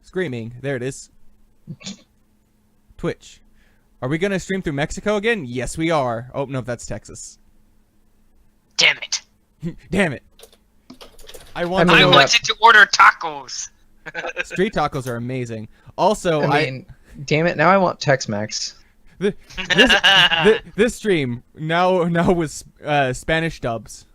Screaming. There it is. Twitch. Are we going to stream through Mexico again? Yes, we are. Oh, no, that's Texas. Damn it. Damn it. I wanted to order tacos. Street tacos are amazing. Also, damn it, now I want Tex-Mex. This stream now with Spanish dubs.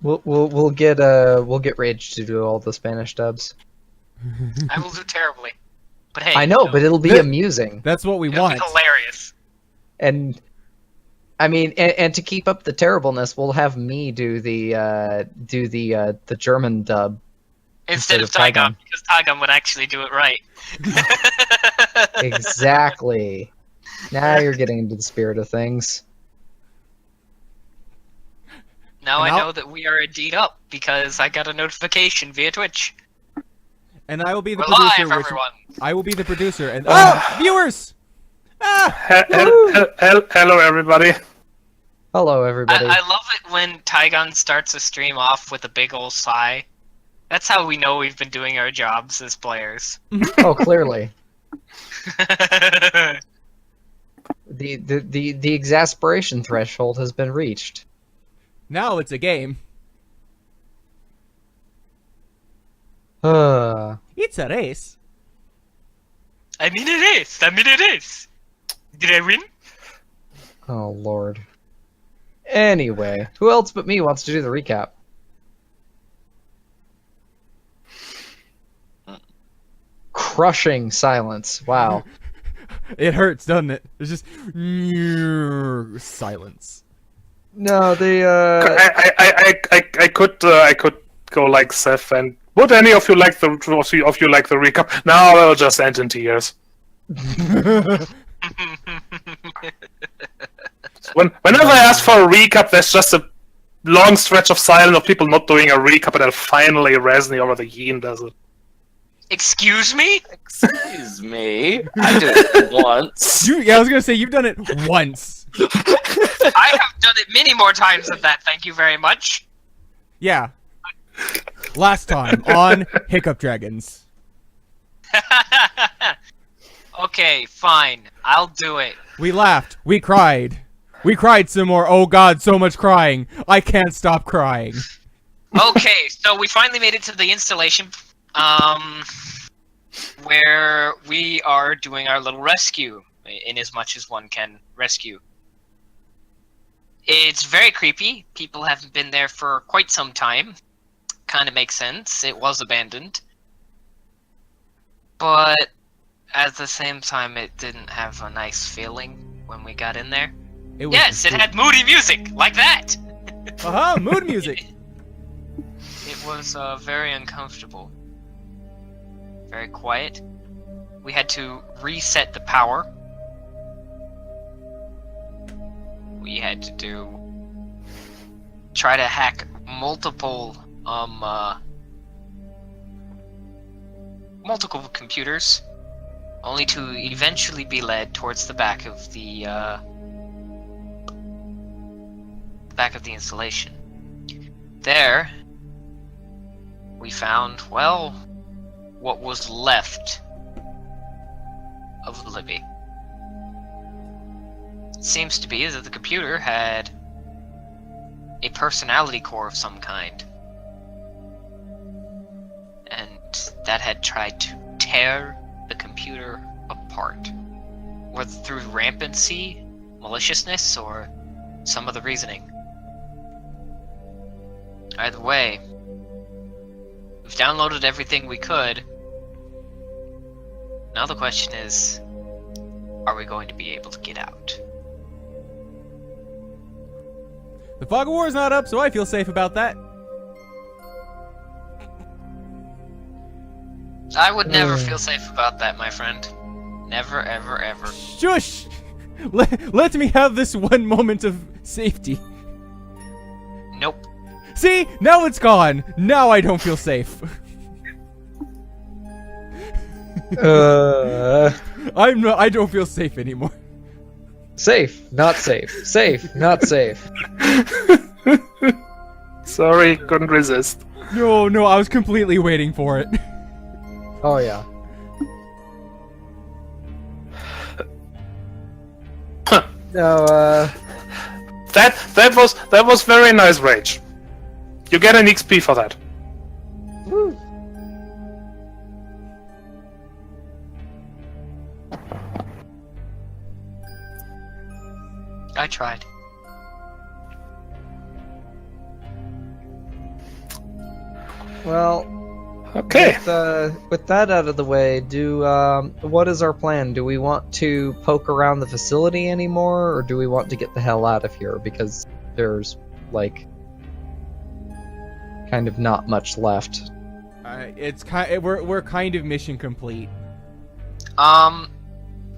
We'll get Rage to do all the Spanish dubs. I will do terribly. But hey, I know, but it'll be amusing. That's what we it'll want. Be hilarious. And I mean, and to keep up the terribleness, we'll have me do the German dub instead of Tygon, because Tygon would actually do it right. Exactly. Now you're getting into the spirit of things. Now I know that we are indeed up because I got a notification via Twitch. And I will be the We're producer. live, everyone. I will be the producer and viewers. Hello, everybody. Hello, everybody. I love it when Tygon starts a stream off with a big old sigh. That's how we know we've been doing our jobs as players. Oh, clearly. The exasperation threshold has been reached. Now it's a game. It's a race. I mean it is. Did I win? Oh, Lord. Anyway, who else but me wants to do the recap? Crushing silence. Wow. It hurts, doesn't it? It's just silence. No, I could go like Seth, and would any of you like the recap? No, I'll just end in tears. Whenever I ask for a recap, there's just a long stretch of silence of people not doing a recap, and then finally Raznir over the Yin does it. Excuse me? Excuse me? I did it once. I was gonna say, you've done it once. I have done it many more times than that, thank you very much. Yeah. Last time, on Hiccup Dragons. Okay, fine. I'll do it. We laughed. We cried. We cried some more. Oh god, so much crying. I can't stop crying. Okay, so we finally made it to the installation, where we are doing our little rescue, in as much as one can rescue. It's very creepy. People haven't been there for quite some time. Kind of makes sense. It was abandoned. But at the same time, it didn't have a nice feeling when we got in there. Yes, it had moody music, like that! Mood music! It was very uncomfortable. Very quiet. We had to reset the power. We had to try to hack multiple computers, only to eventually be led towards the back of the installation. There, we found, well, what was left of Libby. It seems to be that the computer had a personality core of some kind, and that had tried to tear the computer apart, whether through rampancy, maliciousness, or some other reasoning. Either way, we've downloaded everything we could. Now the question is, are we going to be able to get out? The fog of war is not up, so I feel safe about that. I would never feel safe about that, my friend. Never, ever, ever. Shush! Let me have this one moment of safety. Nope. See? Now it's gone. Now I don't feel safe. I don't feel safe anymore. Safe, not safe. Safe, not safe. Sorry, couldn't resist. No, I was completely waiting for it. Oh yeah. No, That was very nice, Rage. You get an XP for that. woo. I tried. Well, Okay. with that out of the way, what is our plan? Do we want to poke around the facility anymore, or do we want to get the hell out of here? Because there's, like, kind of not much left. We're kind of mission complete. I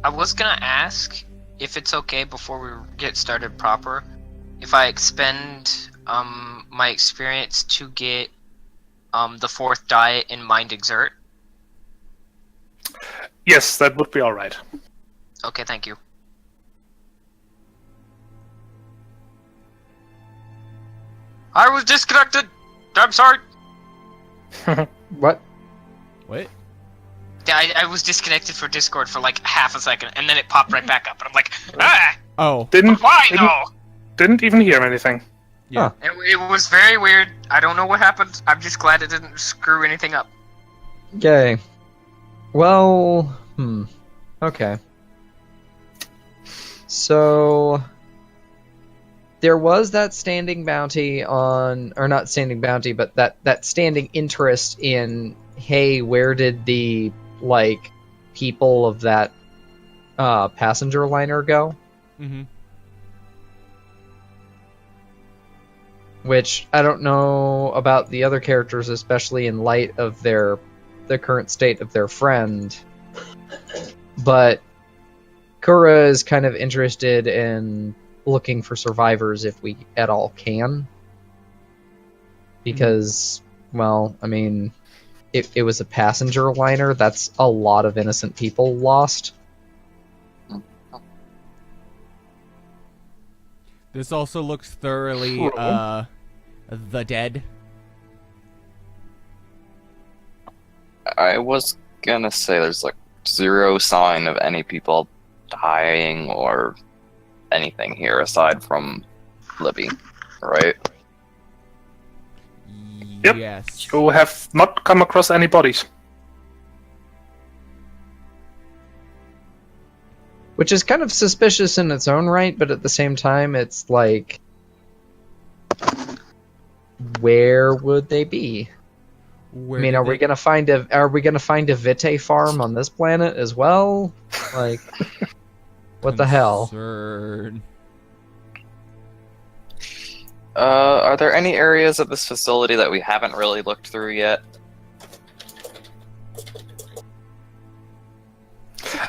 was gonna ask if it's okay before we get started proper, if I expend my experience to get the 4th diet in Mind Exert. Yes, that would be alright. Okay, thank you. I was disconnected! I'm sorry! What? What? Yeah, I was disconnected for Discord for like half a second, and then it popped right back up, and I'm like, ah! Oh. Why though? Didn't even hear anything. Yeah. It was very weird. I don't know what happened. I'm just glad it didn't screw anything up. Okay. Well, okay. So there was that standing bounty on, or not standing bounty, but that standing interest in, hey, where did the, like, people of that passenger liner go? Mm-hmm. Which I don't know about the other characters, especially in light of the current state of their friend. But Kura is kind of interested in looking for survivors if we at all can. Because, well, I mean, it was a passenger liner, that's a lot of innocent people lost. This also looks thoroughly, the dead. I was gonna say there's like zero sign of any people dying or anything here aside from Libby, right? Yep. Yes. You have not come across any bodies. Which is kind of suspicious in its own right, but at the same time, it's like, where would they be? Where I mean, did are we gonna find a Vitae farm on this planet as well? Like, what the hell? Absurd. Are there any areas of this facility that we haven't really looked through yet?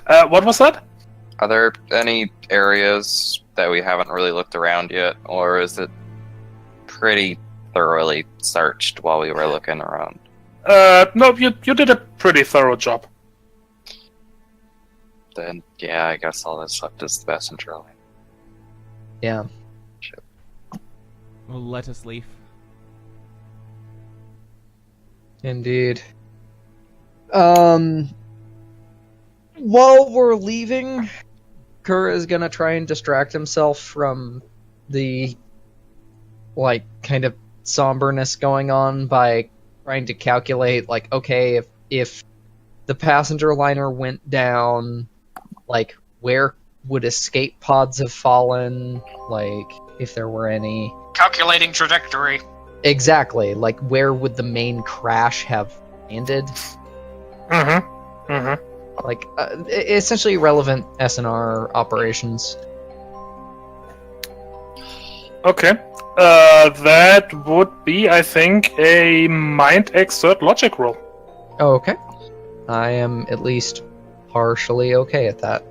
What was that? Are there any areas that we haven't really looked around yet, or is it pretty thoroughly searched while we were looking around? No, you did a pretty thorough job. Then, yeah, I guess all that's left is the passenger lane. Yeah. Well, let us leave. Indeed. While we're leaving, Kura is gonna try and distract himself from the, like, kind of somberness going on by trying to calculate, like, okay, if the passenger liner went down, like, where would escape pods have fallen? Like, if there were any. Calculating trajectory. Exactly. Like, where would the main crash have landed? Mm-hmm. Mm-hmm. Like, essentially relevant SNR operations. Okay. That would be, I think, a mind exert logic roll. Oh, okay. I am at least partially okay at that.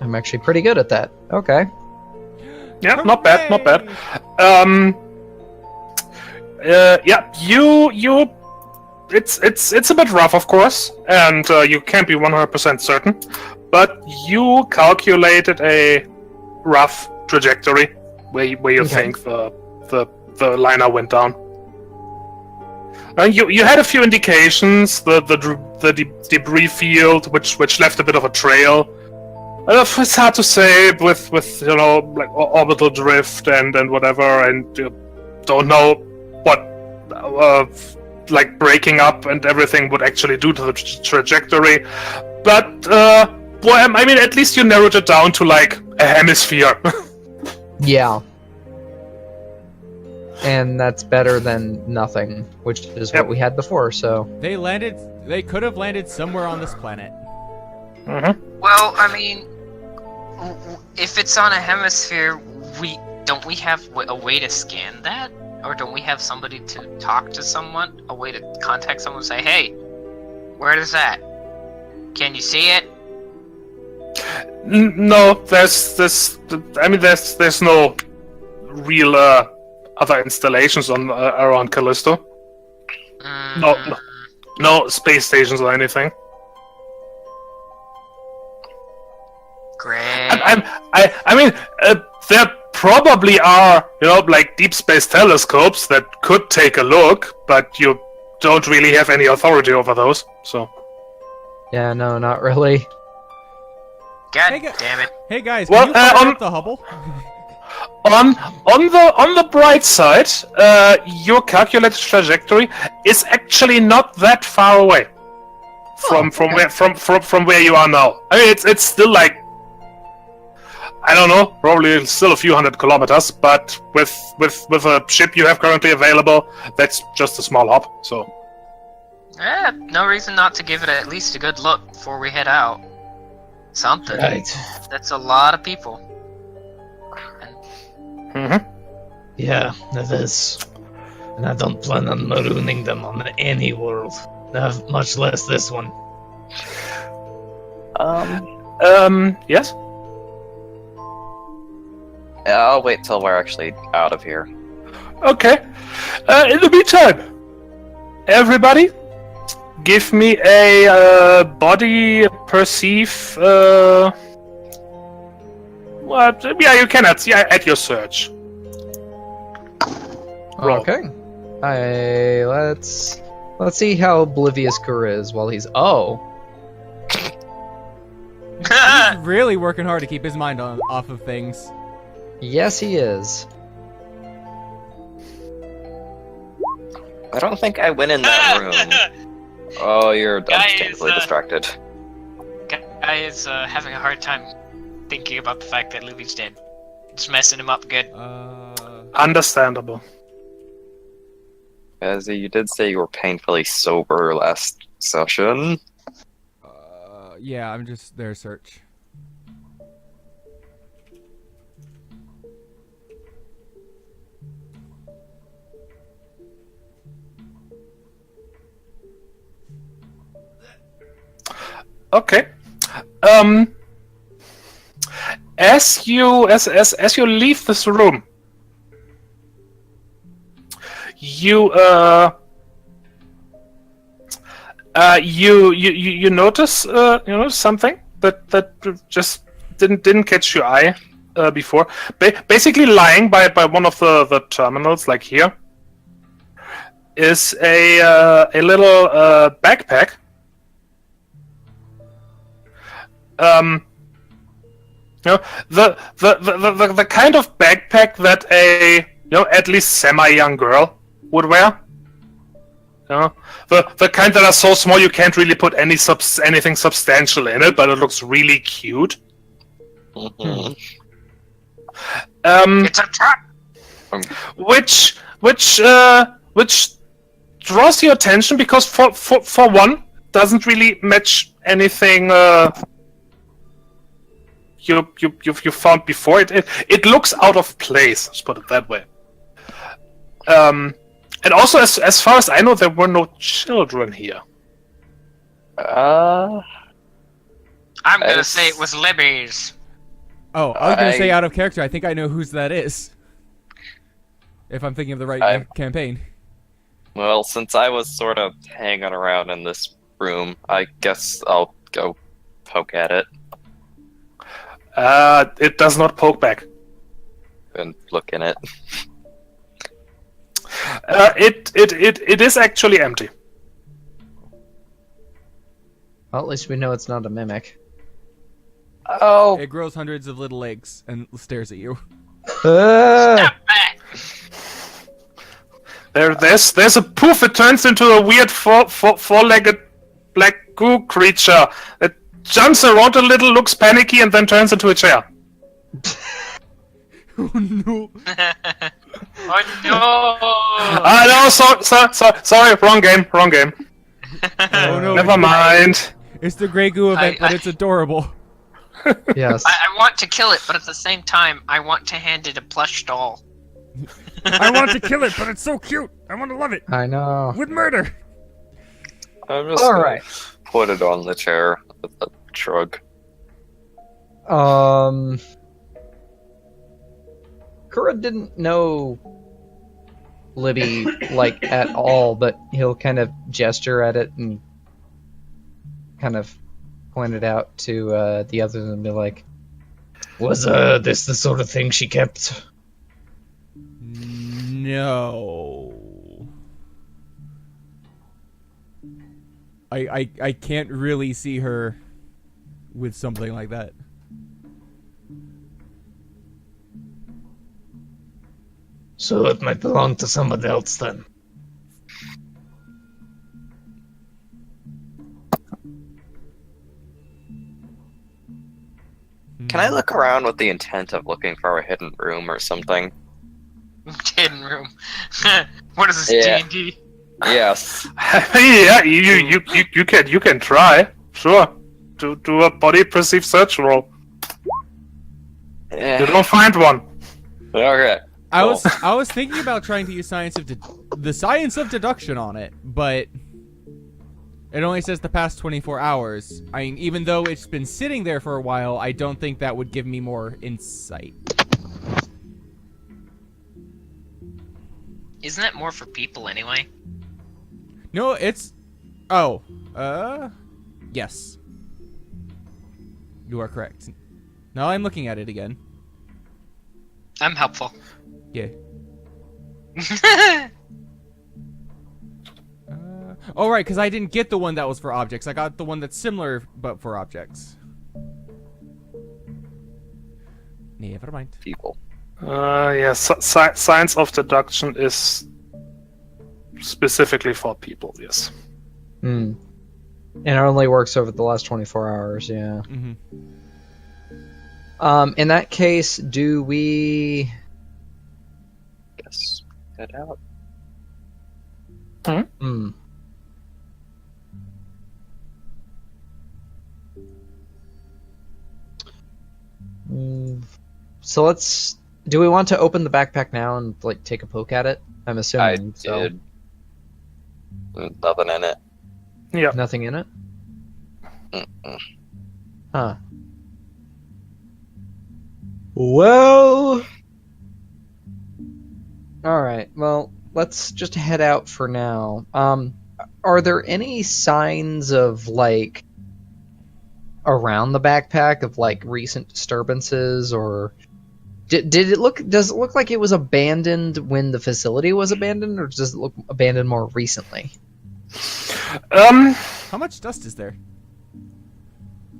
I'm actually pretty good at that. Okay. Yeah, not bad, not bad. Yeah, you. It's a bit rough, of course, and you can't be 100% certain. But you calculated a rough trajectory where you Okay. think the liner went down. You had a few indications, the debris field, which left a bit of a trail. It's hard to say with like orbital drift and whatever, and you don't know what like breaking up and everything would actually do to the trajectory. But I mean, at least you narrowed it down to like a hemisphere. Yeah. And that's better than nothing, which is Yep. what we had before, so... They could have landed somewhere on this planet. Mm-hmm. Well, I mean, if it's on a hemisphere, don't we have a way to scan that, or don't we have somebody to talk to someone, a way to contact someone, and say, "Hey, where is that? Can you see it?" No, there's no real other installations on around Callisto. No space stations or anything. Great. I mean, there probably are, like deep space telescopes that could take a look, but you don't really have any authority over those. So. Yeah, no, not really. God Hey, damn it. Hey guys, Well, can you fire up the Hubble? On the bright side, your calculated trajectory is actually not that far away from where you are now. I mean, it's still like, I don't know, probably still a few hundred kilometers, but with a ship you have currently available, that's just a small hop. So No reason not to give it at least a good look before we head out. Something. Right. That's a lot of people. Yeah, that is. And I don't plan on marooning them on any world. Much less this one. Yes. I'll wait till we're actually out of here. Okay. In the meantime, everybody, give me a body perceive. What? Yeah, you cannot. Yeah, at your search. Roll. Okay. Let's see how oblivious Kura is while he's... Oh! He's really working hard to keep his mind off of things. Yes, he is. I don't think I went in that room. Oh, you're understandably distracted. Guy is having a hard time thinking about the fact that Libby's dead. It's messing him up good. Understandable. As you did say you were painfully sober last session. Yeah, I'm just their search. Okay. As you leave this room, you notice something that just didn't catch your eye before. Basically, lying by one of the terminals, like here, is a little backpack. The kind of backpack that a at least semi-young girl would wear. The kind that are so small you can't really put anything substantial in it, but it looks really cute. Mm-hmm. It's a trap! Which draws your attention because for one doesn't really match anything you found before. It looks out of place. Let's put it that way. And also, as far as I know, there were no children here. I'm gonna say it was Libby's. Oh, I was gonna say out of character. I think I know whose that is. If I'm thinking of the right campaign. Well, since I was sort of hanging around in this room, I guess I'll go poke at it. It does not poke back. And look in it. It is actually empty. Well, at least we know it's not a mimic. Oh, It grows hundreds of little legs and stares at you. Ah! There's a poof. It turns into a weird four-legged black goo creature. It jumps around a little, looks panicky, and then turns into a chair. Oh no! Oh no! No, sorry, wrong game. Oh no! Never mind. It's the Grey Goo event, but it's adorable. Yes. I want to kill it, but at the same time, I want to hand it a plush doll. I want to kill it, but it's so cute. I want to love it I know. with murder. I'm just All gonna right. put it on the chair with a shrug. Kura didn't know Libby like at all, but he'll kind of gesture at it and kind of point it out to the others and be like, Was this the sort of thing she kept? No. I can't really see her with something like that. So it might belong to somebody else then. Can I look around with the intent of looking for a hidden room or something? Hidden room. What is this, Yeah. D&D? Yes. Yeah, you can try. Sure. Do a body perceive search roll. You don't find one. Okay. I Cool. was thinking about trying to use the science of deduction on it, but it only says the past 24 hours. I mean, even though it's been sitting there for a while, I don't think that would give me more insight. Isn't that more for people anyway? No, it's... Oh. Yes. You are correct. Now I'm looking at it again. I'm helpful. Yeah. Oh, right, because I didn't get the one that was for objects. I got the one that's similar, but for objects. Never mind. People. Yes, science of deduction is specifically for people, yes. And it only works over the last 24 hours, yeah. Mm-hmm. In that case, do we... Guess. Head out. Hmm. So let's... Do we want to open the backpack now and, like, take a poke at it? I'm I assuming so. did. Nothing in it. Yeah. Nothing in it? Mm-mm. Huh. Well... Alright, well, let's just head out for now. Are there any signs of, like, around the backpack of, like, recent disturbances, or... Does it look like it was abandoned when the facility was abandoned, or does it look abandoned more recently? How much dust is there?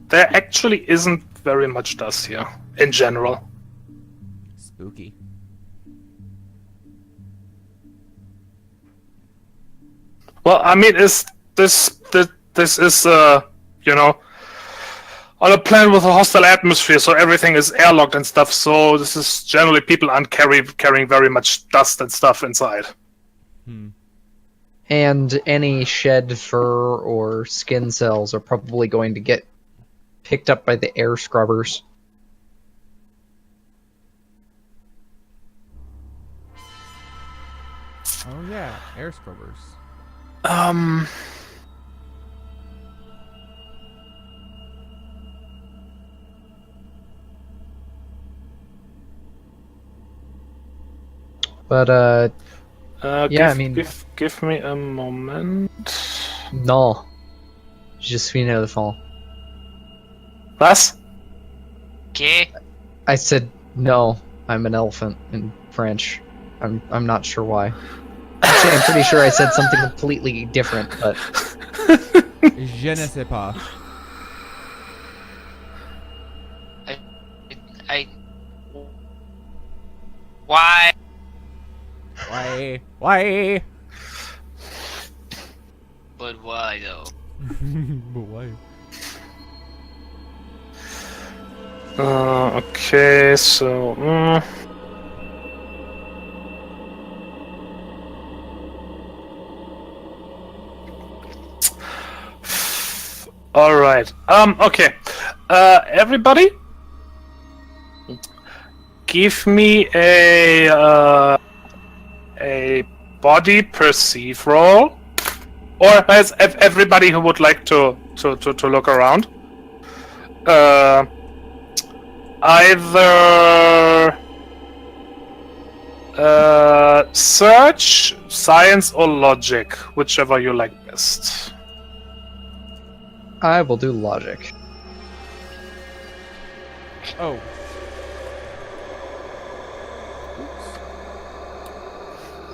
There actually isn't very much dust here, in general. Spooky. Well, I mean, this is, you know, on a planet with a hostile atmosphere, so everything is airlocked and stuff, so this is generally people aren't carrying very much dust and stuff inside. And any shed fur or skin cells are probably going to get picked up by the air scrubbers. Oh yeah, air scrubbers. But, yeah, I mean... Give me a moment. No. Je suis near the fall. Was? Okay. I said no. I'm an elephant in French. I'm not sure why. Actually, I'm pretty sure I said something completely different, but Je ne sais pas. I. Why? Why? But why though? But why? Okay, so. All right. Okay. Everybody, give me a body perceive roll, or as everybody who would like to look around. Either search, science, or logic, whichever you like best. I will do logic. Oh.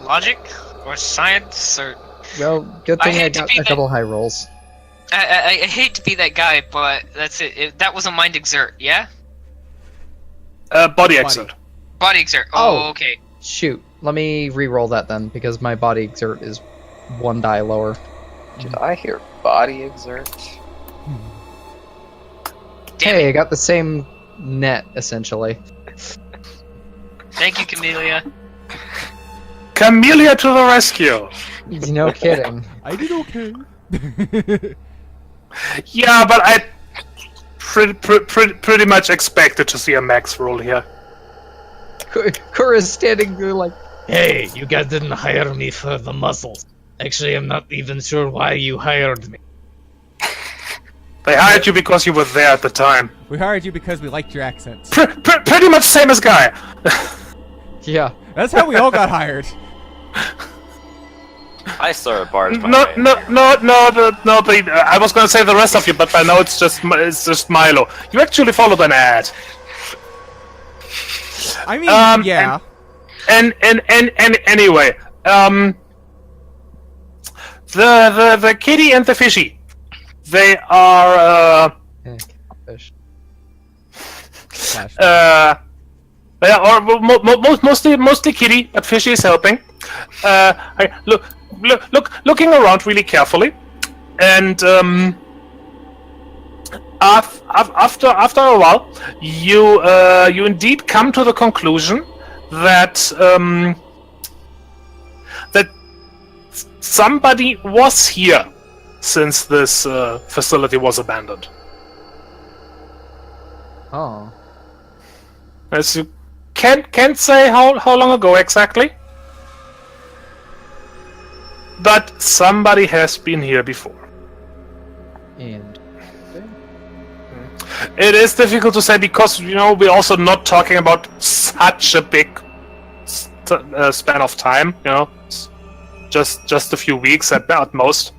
Logic or science or Well, good I thing I hate to got be a the- couple high rolls. I hate to be that guy, but that's it. That was a mind exert, yeah? Body exert. Body exert. Oh. Oh, okay. Shoot, let me re-roll that then, because my body exert is one die lower. Did I hear body exert? Damn Hey, it. I got the same net, essentially. Thank you, Camellia. Camellia to the rescue. No kidding. I did okay. Yeah, but I pretty much expected to see a max roll here. Kura's standing there like, Hey, you guys didn't hire me for the muscles. Actually, I'm not even sure why you hired me. They hired you because you were there at the time. We hired you because we liked your accents. Pretty much same as Guy. yeah. That's how we all got hired. I saw a barge. I was gonna say the rest of you, but I know it's just Milo. You actually followed an ad. I mean, yeah. And anyway, the kitty and the fishy, they are Fish. Slash. they are mostly kitty, but fishy is helping. Looking around really carefully, and after a while, you indeed come to the conclusion that that somebody was here since this facility was abandoned. Oh. As you can't say how long ago exactly, but somebody has been here before. And It is difficult to say because we're also not talking about such a big span of time. It's just a few weeks at most.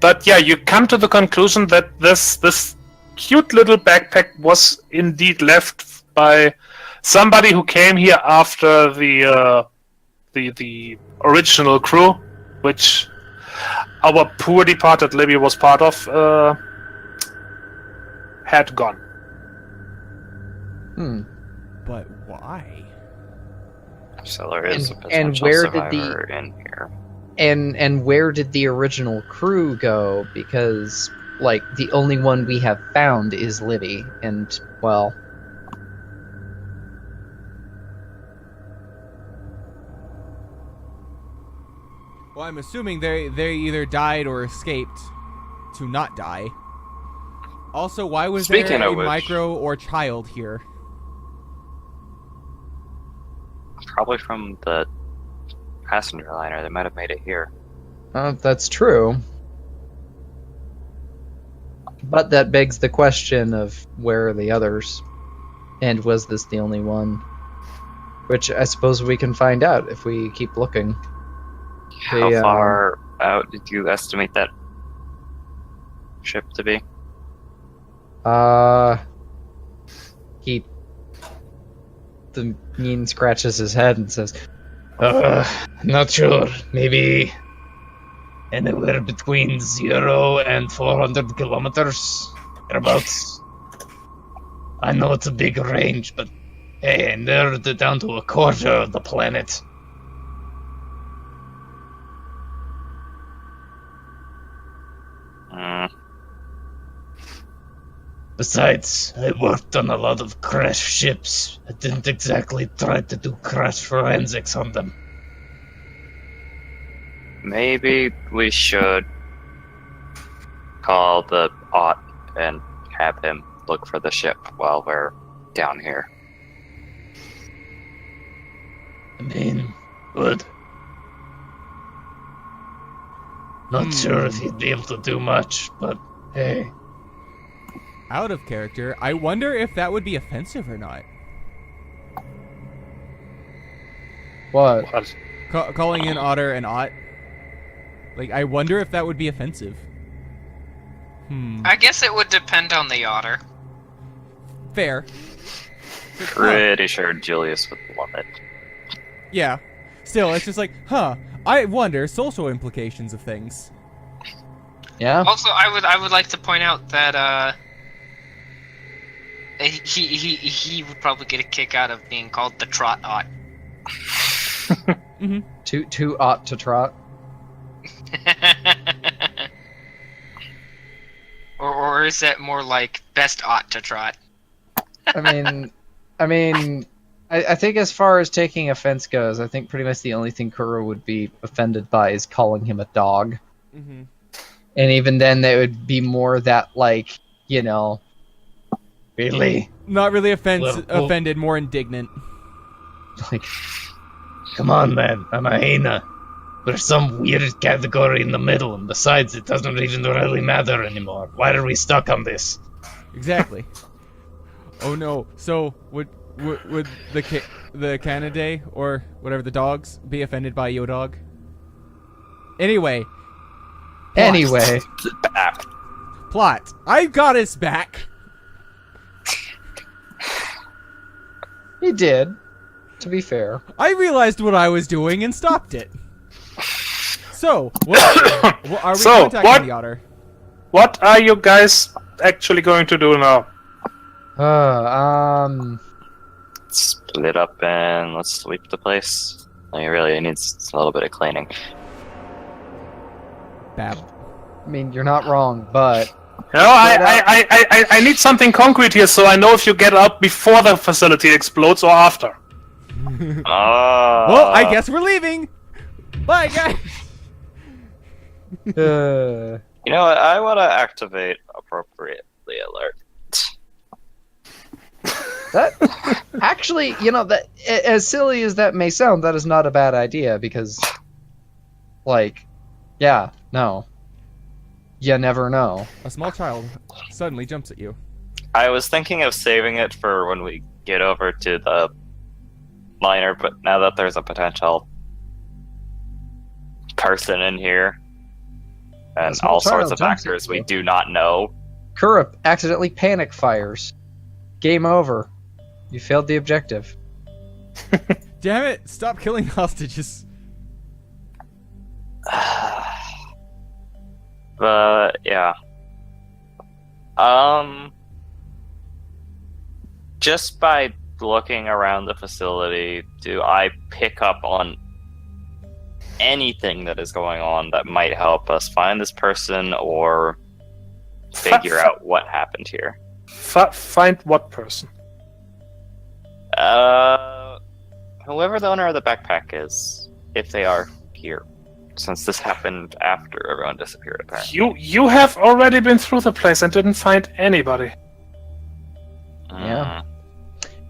But yeah, you come to the conclusion that this cute little backpack was indeed left by somebody who came here after the original crew, which our poor departed Libby was part of, had gone. But why? So there is a And potential where did survivor in here. And where did the original crew go? Because like the only one we have found is Libby, and well, Well, I'm assuming they either died or escaped to not die. Also, why was Speaking there a of which- micro or child here? Probably from the passenger liner. They might have made it here. that's true. But that begs the question of where are the others, and was this the only one? Which I suppose we can find out if we keep looking. How far How did you estimate that ship to be? The Yin scratches his head and says, Not sure. Maybe anywhere between 0 and 400 kilometers. Thereabouts. I know it's a big range, but hey, and they're down to a quarter of the planet. Besides, I worked on a lot of crash ships. I didn't exactly try to do crash forensics on them. Maybe we should call the Ott and have him look for the ship while we're down here. I mean, good. Not sure if he'd be able to do much, but hey. Out of character, I wonder if that would be offensive or not. "What? What? Calling in Otter and Ott. Like, I wonder if that would be offensive. I guess it would depend on the otter. Fair. Pretty sure Julius would love it. Yeah. Still, it's just like, I wonder social implications of things. Yeah? Also, I would like to point out that he would probably get a kick out of being called the Trot Ott. Mm-hmm. Too ought to trot." or is that more like best ought to trot? I think as far as taking offense goes, I think pretty much the only thing Kuro would be offended by is calling him a dog. Mm-hmm. And even then, they would be more that, like, you know... Really? Not really Well- offended, more indignant. like, Come on, man. I'm a hyena. There's some weird category in the middle, and besides, it doesn't even really matter anymore. Why are we stuck on this? Exactly. Oh no. So would the Canidae or whatever the dogs be offended by Yo Dog? Anyway. anyway. Plot. I got us back. He did, to be fair. I realized what I was doing and stopped it. So, what are we So, contacting what- the otter? What are you guys actually going to do now? Split up and let's sweep the place. I mean, really, it needs a little bit of cleaning. Bab. I mean, you're not wrong, but... You know, I need something concrete here, so I know if you get up before the facility explodes or after. Well, I guess we're leaving. Bye, guys. You know what? I want to activate appropriately alert. That actually, you know, that as silly as that may sound, that is not a bad idea because, like, yeah, no, you never know. A small child suddenly jumps at you. I was thinking of saving it for when we get over to the liner, but now that there's a potential person in here and A small all sorts child of jumps at factors we you. do not know. Kurup accidentally panic fires. Game over. You failed the objective. Damn it! Stop killing hostages. But yeah. Just by looking around the facility, do I pick up on anything that is going on that might help us find this person or figure out what happened here? Find what person? Whoever the owner of the backpack is, if they are here, since this happened after everyone disappeared, apparently. You have already been through the place and didn't find anybody. Yeah.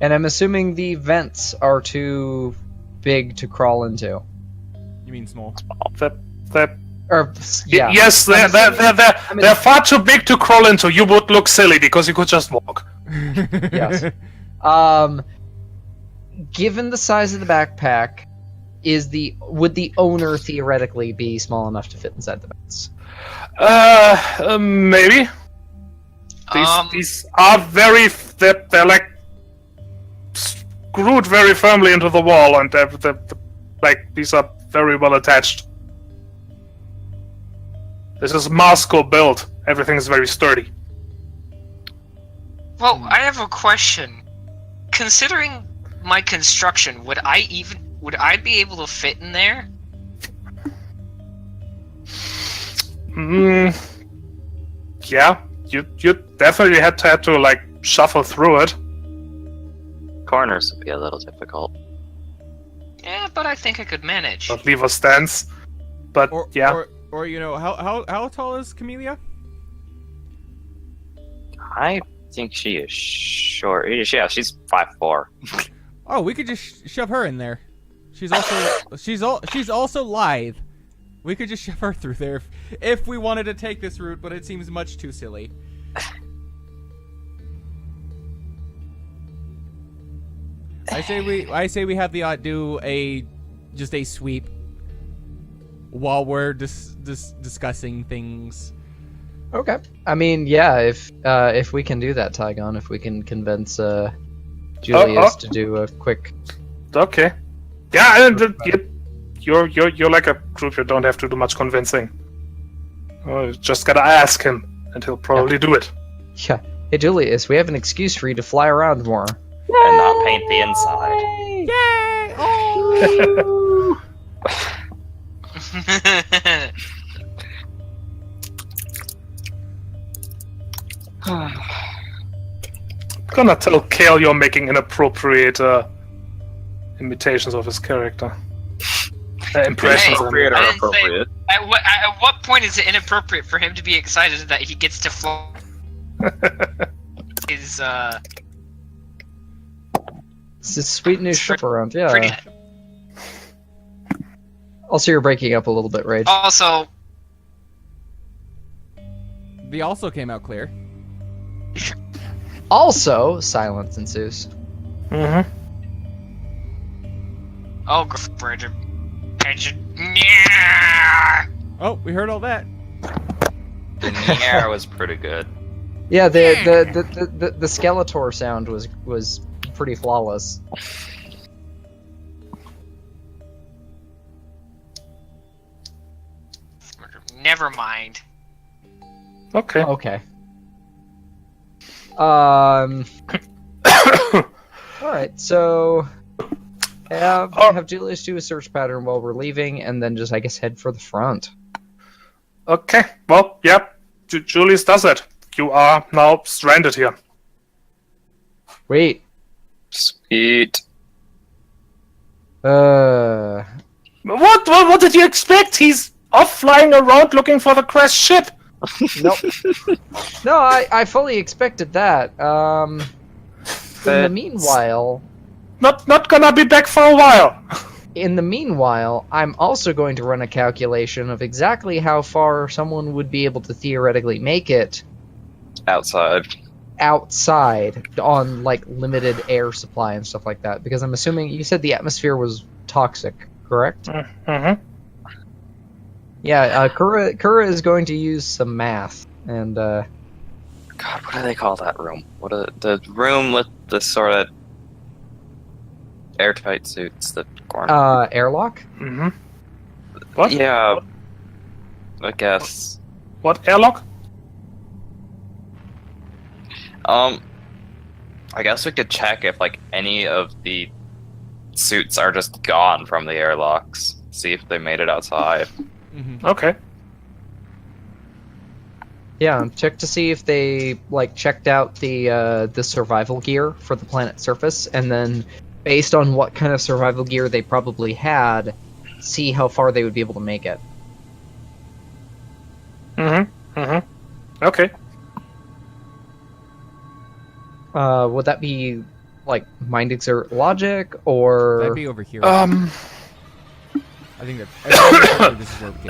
And I'm assuming the vents are too big to crawl into. You mean small? They're Or, yeah. Yes, they're far too big to crawl into. You would look silly because you could just walk. Yes. Given the size of the backpack, would the owner theoretically be small enough to fit inside the vents? Maybe. These are they're like screwed very firmly into the wall, and they're like these are very well attached. This is Moscow built. Everything is very sturdy. Well, I have a question. Considering my construction, would I be able to fit in there? Yeah, you definitely had to like shuffle through it. Corners would be a little difficult. Yeah, but I think I could manage. Not leave a stance. But yeah. Or you know, how tall is Camellia? I think she is short. Yeah, she's 5'4". Oh, we could just shove her in there. She's also lithe. We could just shove her through there if we wanted to take this route, but it seems much too silly. I say we have the do just a sweep while we're discussing things. Okay. I mean, yeah, if we can do that, Tygon, if we can convince Julius to do a quick. Okay. Yeah, and you're like a group. You don't have to do much convincing. You just gotta ask him, and he'll probably do it. Yeah. Hey, Julius, we have an excuse for you to fly around more. And not paint the inside. Yay! Oh! Gonna tell Kale you're making inappropriate imitations of his character. Impressions. Appropriate or I didn't say- appropriate? At what point is it inappropriate for him to be excited that he gets to fly? Is It's a sweet new ship around, yeah. pretty. Also, you're breaking up a little bit, Rage. Also, The also came out clear. Also, silence ensues. Mm-hmm. oh, Bridget. Yeah. Oh, we heard all that. The Nier was pretty good. Yeah, the Skeletor sound was pretty flawless. Never mind. Okay. Okay. Alright, so have Julius do a search pattern while we're leaving, and then just, I guess, head for the front. Okay. Well, yep. Julius does it. You are now stranded here. Wait. Sweet. What did you expect? He's off flying around looking for the crashed ship. Nope. No, I fully expected that. In the meanwhile... Not gonna be back for a while. In the meanwhile, I'm also going to run a calculation of exactly how far someone would be able to theoretically make it Outside. outside on, like, limited air supply and stuff like that. Because I'm assuming you said the atmosphere was toxic, correct? Mm-hmm. Yeah, Kura is going to use some math, and God, what do they call that room? The room with the sort of airtight suits that corner? airlock? Mm-hmm. What? Yeah, I guess. What, airlock? I guess we could check if like any of the suits are just gone from the airlocks. See if they made it outside. Mm-hmm. Okay. Yeah, check to see if they, like, checked out the survival gear for the planet's surface, and then, based on what kind of survival gear they probably had, see how far they would be able to make it. Mm-hmm. Mm-hmm. Okay. Would that be, like, mind exert logic, or... That'd be over here. Um... I think this is where we came.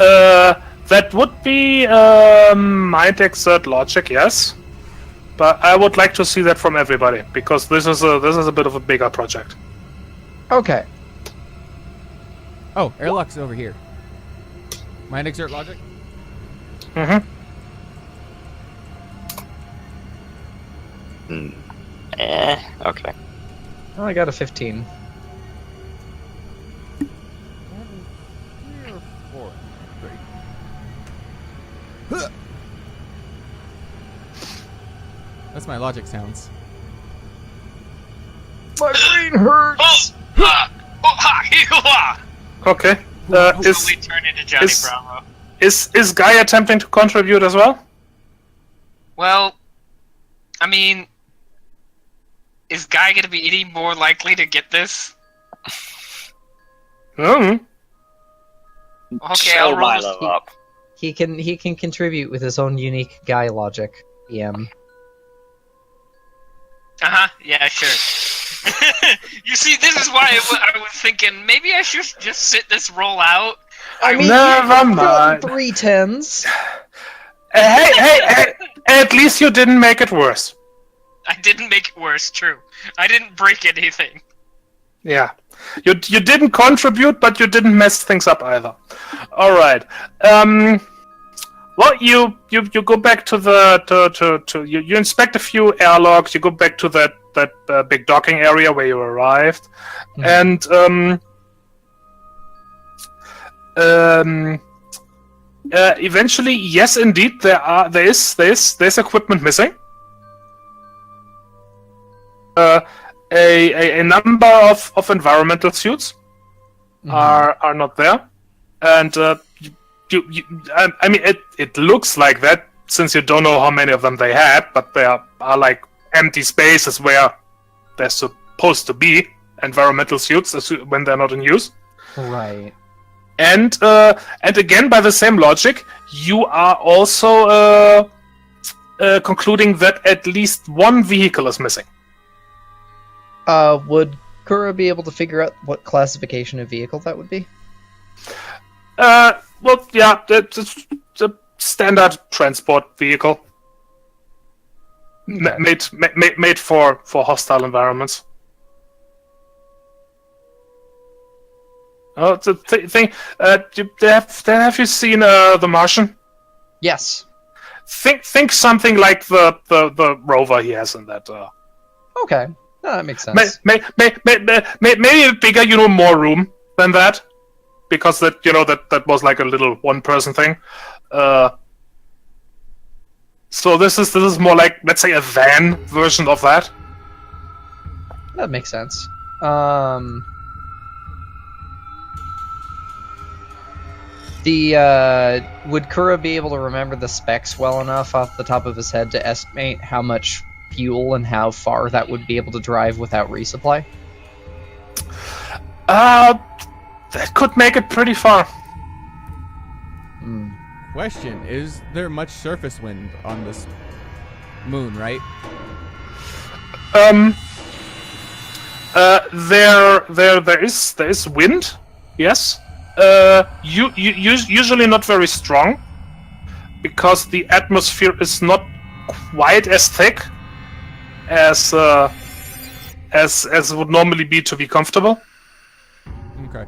That would be mind exert logic, yes. But I would like to see that from everybody because this is a bit of a bigger project. Okay. Oh, airlock's over here. Mind exert logic? Mm-hmm. Okay. Oh, I got a 15. That's my logic sounds. My brain hurts! Okay. We turn into Johnny is- Bravo. Is Guy attempting to contribute as well? Well, I mean, is Guy gonna be any more likely to get this? Hmm. Okay, I'll roll this. Milo up. He can contribute with his own unique guy logic. Yeah, sure. You see, this is why I was thinking maybe I should just sit this roll out. I mean, Never you've gotten mind. 3 10s. Hey, at least you didn't make it worse. I didn't make it worse, true. I didn't break anything. Yeah. You didn't contribute, but you didn't mess things up either. Alright. Well, you go back to the you inspect a few airlocks. You go back to that big docking area where you arrived, and eventually, yes, indeed, there's equipment missing. A number of environmental suits are not there, and I mean, it looks like that since you don't know how many of them they had, but there are like empty spaces where they're supposed to be environmental suits when they're not in use. Right. And again, by the same logic, you are also concluding that at least one vehicle is missing. Would Kura be able to figure out what classification of vehicle that would be? Well, yeah, it's a standard transport vehicle. Made for hostile environments. Oh, it's a thing. Have you seen The Martian? Yes. Think something like the rover he has in that. Okay. No, that makes sense. Maybe a bigger, more room than that, because that was like a little one-person thing. So this is more like, let's say, a van version of that. That makes sense. Would Kura be able to remember the specs well enough off the top of his head to estimate how much fuel and how far that would be able to drive without resupply? That could make it pretty far. Question: is there much surface wind on this moon? Right? There is wind. Yes. Usually not very strong, because the atmosphere is not quite as thick as would normally be to be comfortable. Okay.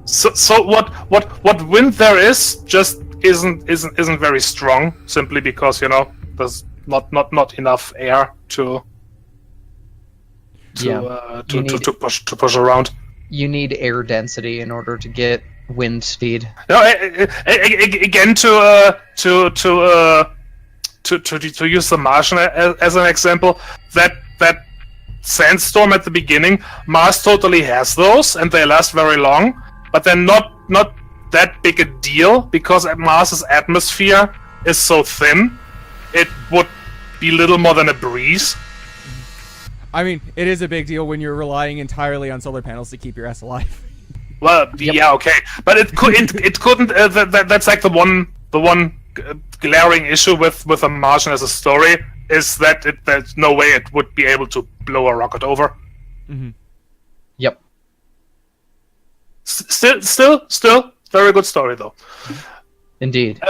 So what wind there is just isn't very strong, simply because there's not enough air to push around. You need air density in order to get wind speed. No, again, to use the Martian as an example, that sandstorm at the beginning, Mars totally has those, and they last very long, but they're not that big a deal, because Mars's atmosphere is so thin, it would be little more than a breeze. I mean, it is a big deal when you're relying entirely on solar panels to keep your ass alive. Well, yeah, okay, but it couldn't. That's like the one glaring issue with a Martian as a story, is that there's no way it would be able to blow a rocket over. Mm-hmm. Yep. Still, very good story though. Indeed.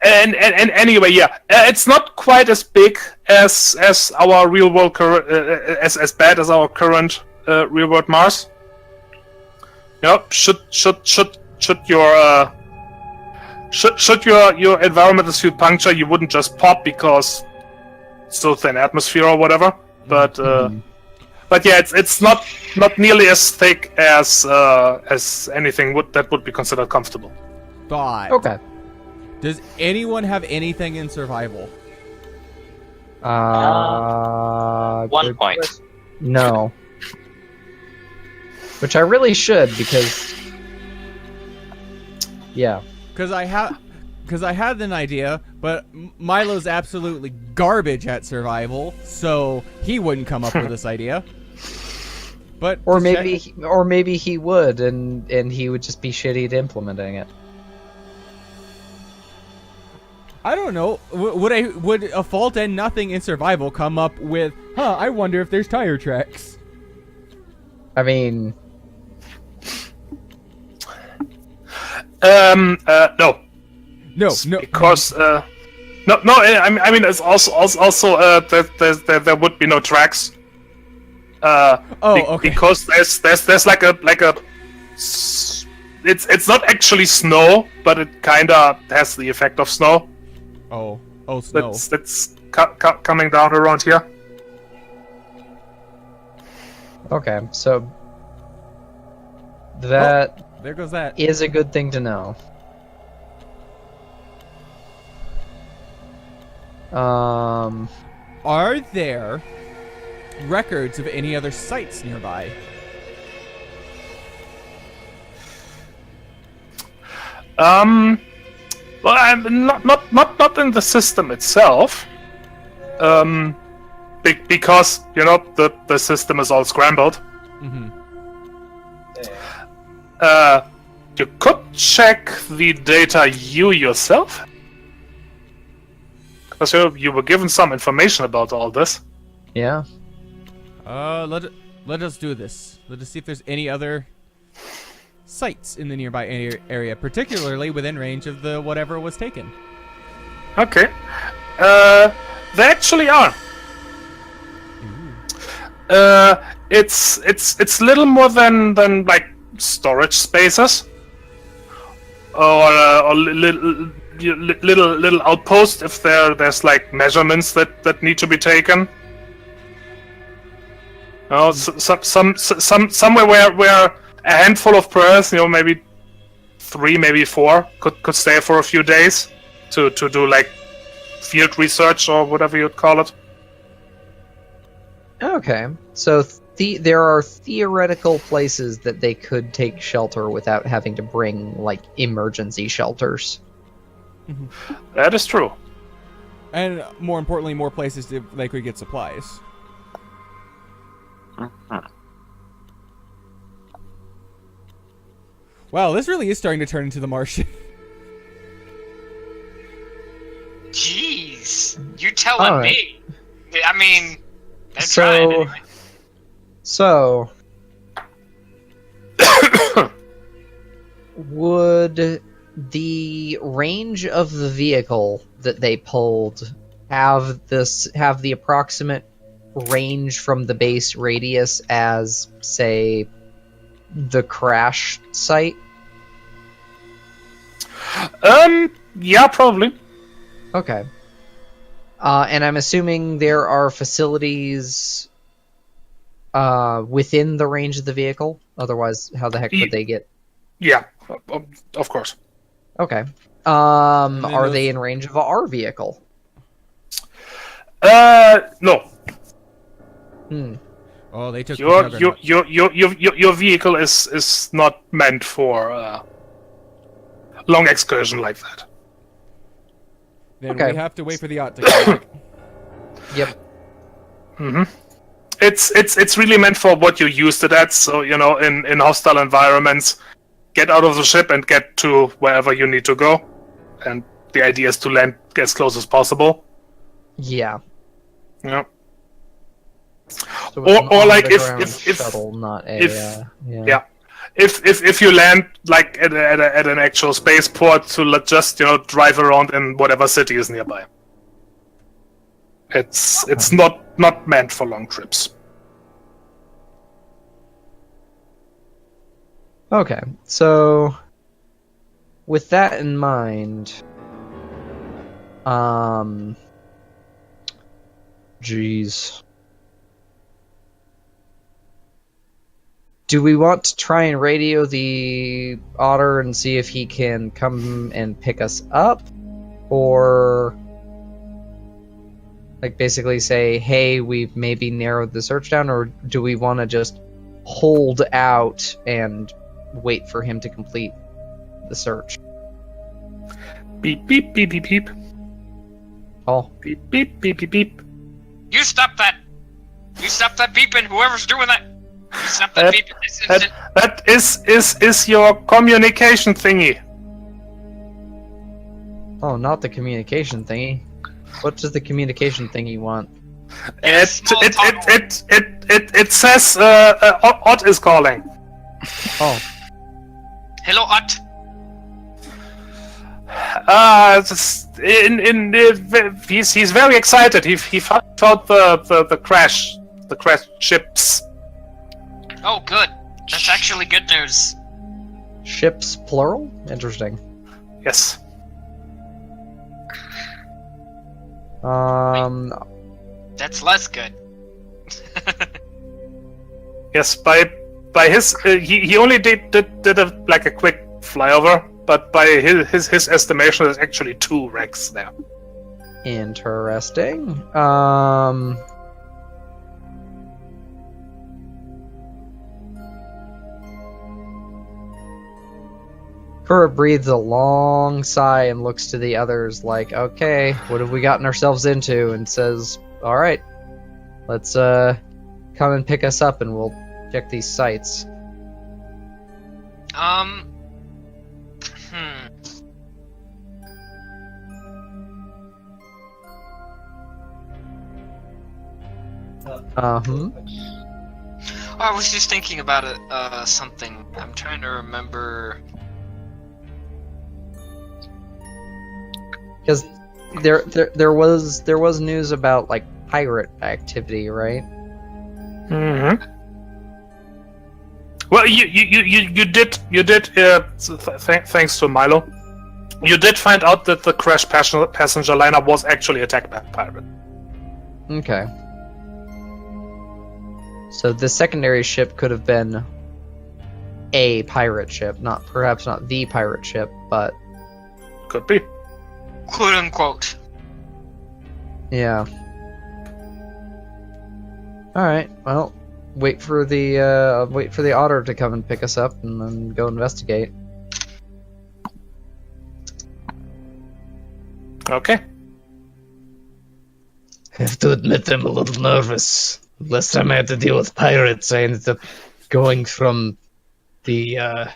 And anyway, yeah, it's not quite as big as our real world as bad as our current real world Mars. should your environmental suit puncture, you wouldn't just pop because so thin atmosphere or whatever. But yeah, it's not nearly as thick as anything that would be considered comfortable. But Okay. does anyone have anything in survival? 1 good point. question. No. Which I really should, because... Yeah. Because I had an idea, but Milo's absolutely garbage at survival, so he wouldn't come up with this idea. But Or maybe he would, and he would just be shitty at implementing it. I don't know. Would a fault and nothing in survival come up with? I wonder if there's tire tracks. I mean... No. No. Because no. I mean, it's also there would be no tracks. Okay. Because there's like a it's not actually snow, but it kinda has the effect of snow. Oh, snow. That's coming down around here. Okay, so... That There goes that. is a good thing to know. Are there records of any other sites nearby? Well, I'm not in the system itself. Because the system is all scrambled. Mm-hmm. You could check the data you yourself, because you were given some information about all this. Yeah. Let us do this. Let us see if there's any other sites in the nearby area, particularly within range of the whatever was taken. Okay. They actually are. It's little more than like storage spaces, or little outpost if there's like measurements that need to be taken. Oh, somewhere where a handful of players, maybe 3, maybe 4, could stay for a few days to do like field research or whatever you'd call it. Okay, so there are theoretical places that they could take shelter without having to bring, like, emergency shelters. That is true. And more importantly, more places they could get supplies. Wow, this really is starting to turn into the Martian. Jeez, you telling Alright. me? I mean, they're trying anyway. So, would the range of the vehicle that they pulled have the approximate range from the base radius as, say, the crash site? Yeah, probably. Okay. And I'm assuming there are facilities within the range of the vehicle? Otherwise, how the heck would they get... Yeah, of course. Okay. then Are those- they in range of our vehicle? No. Oh, they took the Your juggernaut. your vehicle is not meant for long excursion like that. Then Okay. we have to wait for the yacht to come back. Yep. It's really meant for what you used it at. So in hostile environments, get out of the ship and get to wherever you need to go. And the idea is to land as close as possible. Yeah. So Or- it's an or like if- underground if- shuttle, not a Yeah. If you land like at an actual spaceport, to just drive around in whatever city is nearby. It's not meant for long trips. Okay, so with that in mind, jeez. Do we want to try and radio the otter and see if he can come and pick us up? Or like basically say, hey, we've maybe narrowed the search down, or do we want to just hold out and wait for him to complete the search? Beep beep beep beep beep. Oh, Beep beep beep beep beep. You stop that! You stop that beeping, whoever's doing that! You stop that beeping this instant! That is your communication thingy. oh, not the communication thingy. What does the communication thingy want? It says Ott is calling. Oh, Hello, Ott! He's very excited. He found the crash ships. Oh, good. That's actually good news. ships plural? Interesting. Yes. That's less good. Yes. By his he only did a quick flyover, but by his estimation, there's actually 2 wrecks there. Interesting. Kura breathes a long sigh and looks to the others like, okay, what have we gotten ourselves into? And says, alright, let's come and pick us up and we'll check these sites. I was just thinking about something. I'm trying to remember. Because there was news about like pirate activity, right? Mm-hmm. Well, you did. Thanks to Milo, you did find out that the crash passenger liner was actually attacked by a pirate. Okay. So the secondary ship could have been a pirate ship, perhaps not the pirate ship, but Could be. Quote unquote. yeah. All right. Well, wait for the otter to come and pick us up, and then go investigate. Okay. I have to admit I'm a little nervous. Last time I had to deal with pirates, I ended up going from this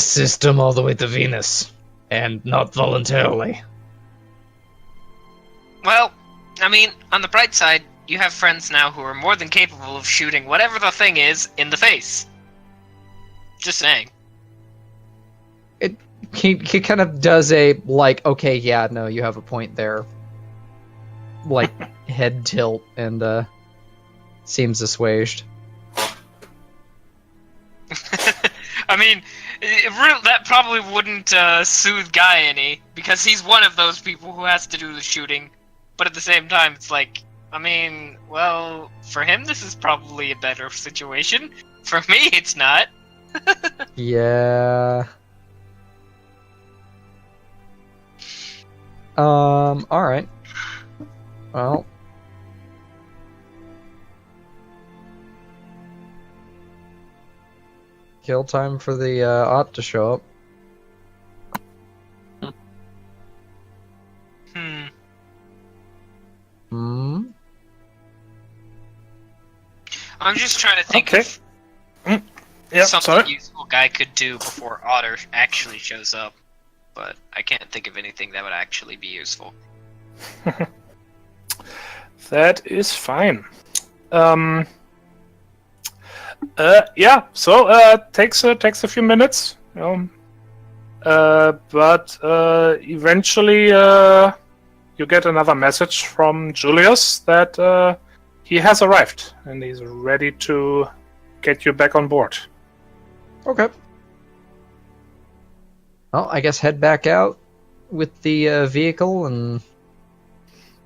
system all the way to Venus, and not voluntarily. Well, I mean, on the bright side, you have friends now who are more than capable of shooting whatever the thing is in the face. Just saying. He kind of does a like, okay, yeah, no, you have a point there. Like head tilt and seems assuaged. I mean, that probably wouldn't soothe Guy any, because he's one of those people who has to do the shooting. But at the same time, it's like, I mean, well, for him this is probably a better situation. For me, it's not. Yeah. Alright. Well. Kill time for the Ott to show up. I'm just trying to think of something useful Guy could do before Otter actually shows up. But I can't think of anything that would actually be useful. That is fine. Yeah. So takes a few minutes. But eventually you get another message from Julius that he has arrived and he's ready to get you back on board. Okay. Well, I guess head back out with the vehicle and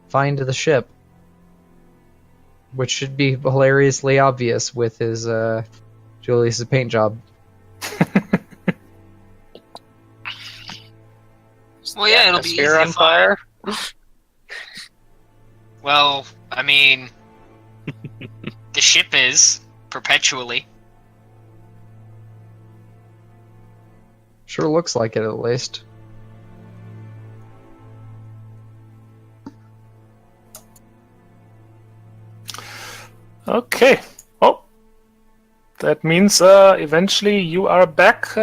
find the ship. Which should be hilariously obvious with his Julius's paint job. Well, yeah, it'll be easy Atmosphere on to find. fire. Well, I mean, the ship is perpetually. Sure looks like it, at least. Okay. Oh, that means eventually you are back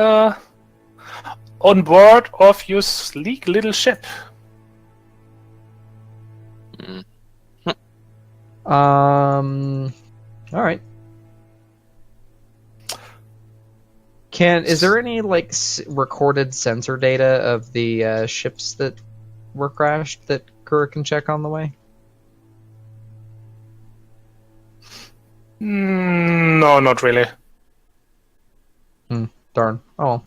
on board of your sleek little ship. All right. Is there any like recorded sensor data of the ships that were crashed that Kura can check on the way? No, not really. Darn. Oh.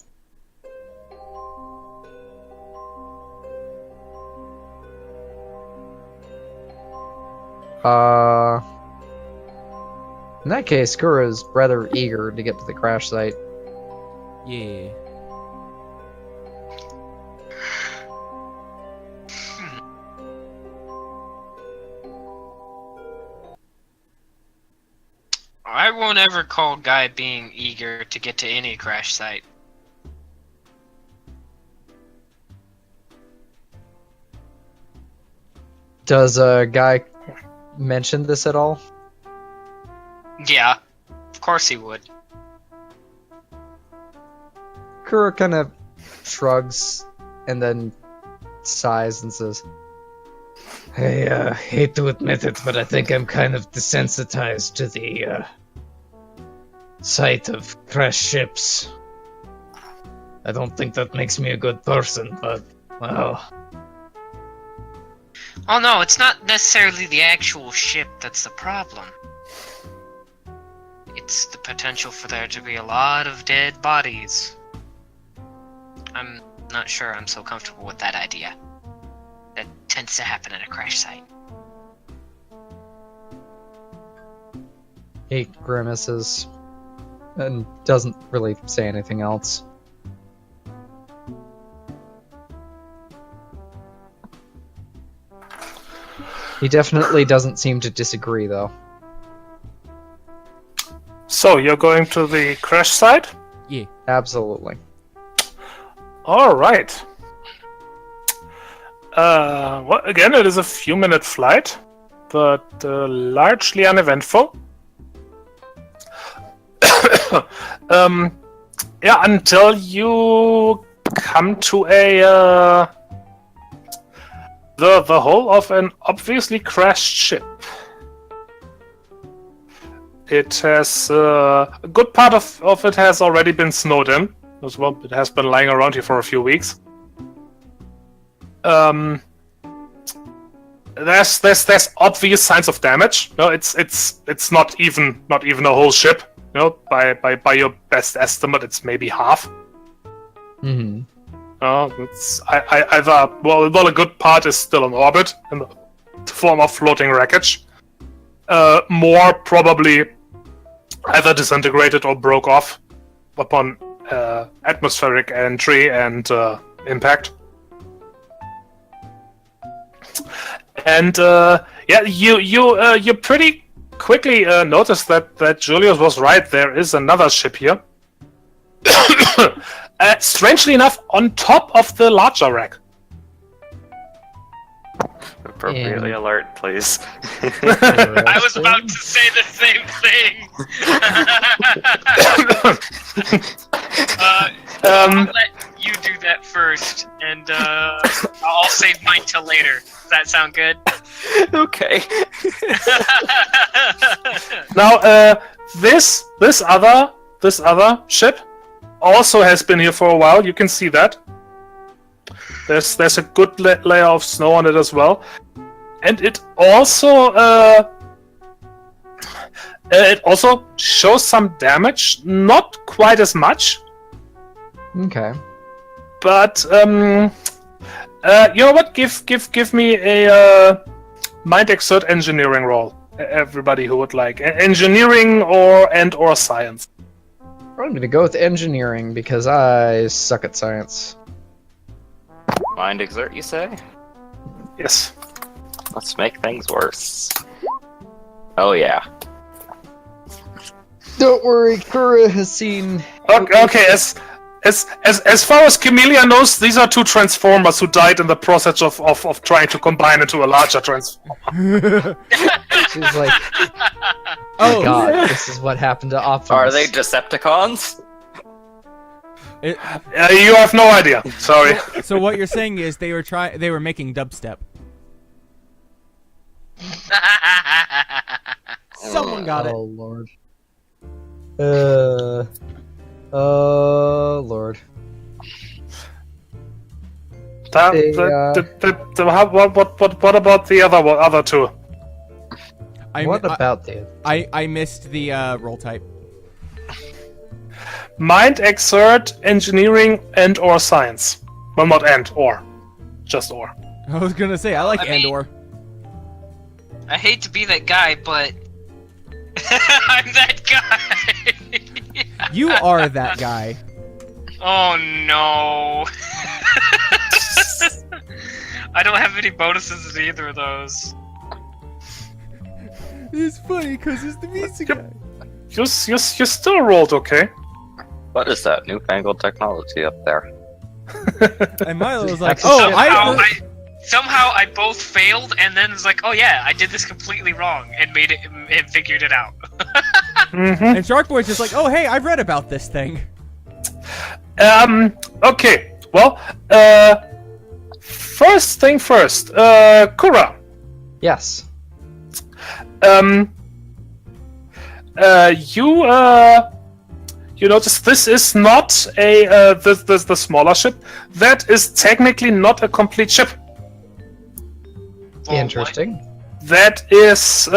In that case, Kura is rather eager to get to the crash site. Yeah. I won't ever call Guy being eager to get to any crash site. Does Guy mention this at all? Yeah, of course he would. Kura kind of shrugs and then sighs and says, I hate to admit it, but I think I'm kind of desensitized to the sight of crashed ships. I don't think that makes me a good person, but, well... Oh no, it's not necessarily the actual ship that's the problem. It's the potential for there to be a lot of dead bodies. I'm not sure I'm so comfortable with that idea. That tends to happen at a crash site. he grimaces and doesn't really say anything else. He definitely doesn't seem to disagree, though. So, you're going to the crash site? Yeah. Absolutely. Alright. Well, again, it is a few-minute flight, but largely uneventful. Yeah, until you come to the hull of an obviously crashed ship. It has a good part of it has already been snowed in as well. It has been lying around here for a few weeks. There's obvious signs of damage. No, it's not even a whole ship. You know, by your best estimate, it's maybe half. Mm-hmm. It's either a good part is still in orbit in the form of floating wreckage. More probably either disintegrated or broke off upon atmospheric entry and impact. And yeah, you pretty quickly notice that Julius was right. There is another ship here. Strangely enough, on top of the larger wreck. Appropriately alert, please. I was about to say the same thing. I'll let you do that first, and I'll save mine till later. Does that sound good? Okay. Now, this other ship also has been here for a while. You can see that. There's a good layer of snow on it as well, and it also It also shows some damage, not quite as much, Okay. but you know what? Give me a mind exert engineering roll. Everybody who would like engineering or science. I'm gonna go with engineering because I suck at science. Mind exert, you say? Yes. Let's make things worse. Oh yeah. Don't worry, Kura has seen. Okay. As far as Camellia knows, these are two Transformers who died in the process of trying to combine into a larger Transformer. She's like, Oh, God, this is what happened to Optimus. Are they Decepticons? You have no idea. Sorry. so what you're saying is they were making dubstep. Someone got it. Oh Lord. Oh Lord. What about the other two? What about the? I missed the roll type. Mind exert, engineering, and or science. Well, not and or, just or. I was gonna say I like I mean- Andor. I hate to be that guy, but I'm that guy. You are that guy. Oh no. I don't have any bonuses in either of those. It's funny because it's the music guy. You still rolled okay. What is that newfangled technology up there? And Milo was like, That's- "Oh, Somehow I both failed, and then was like, oh yeah, I did this completely wrong, and made it and figured it out. And Shark Boy's just like, "Oh, hey, I've read about this thing." Okay. Well, first thing first. Kura. Yes. You notice this is not the smaller ship. That is technically not a complete ship. Well, Interesting. That is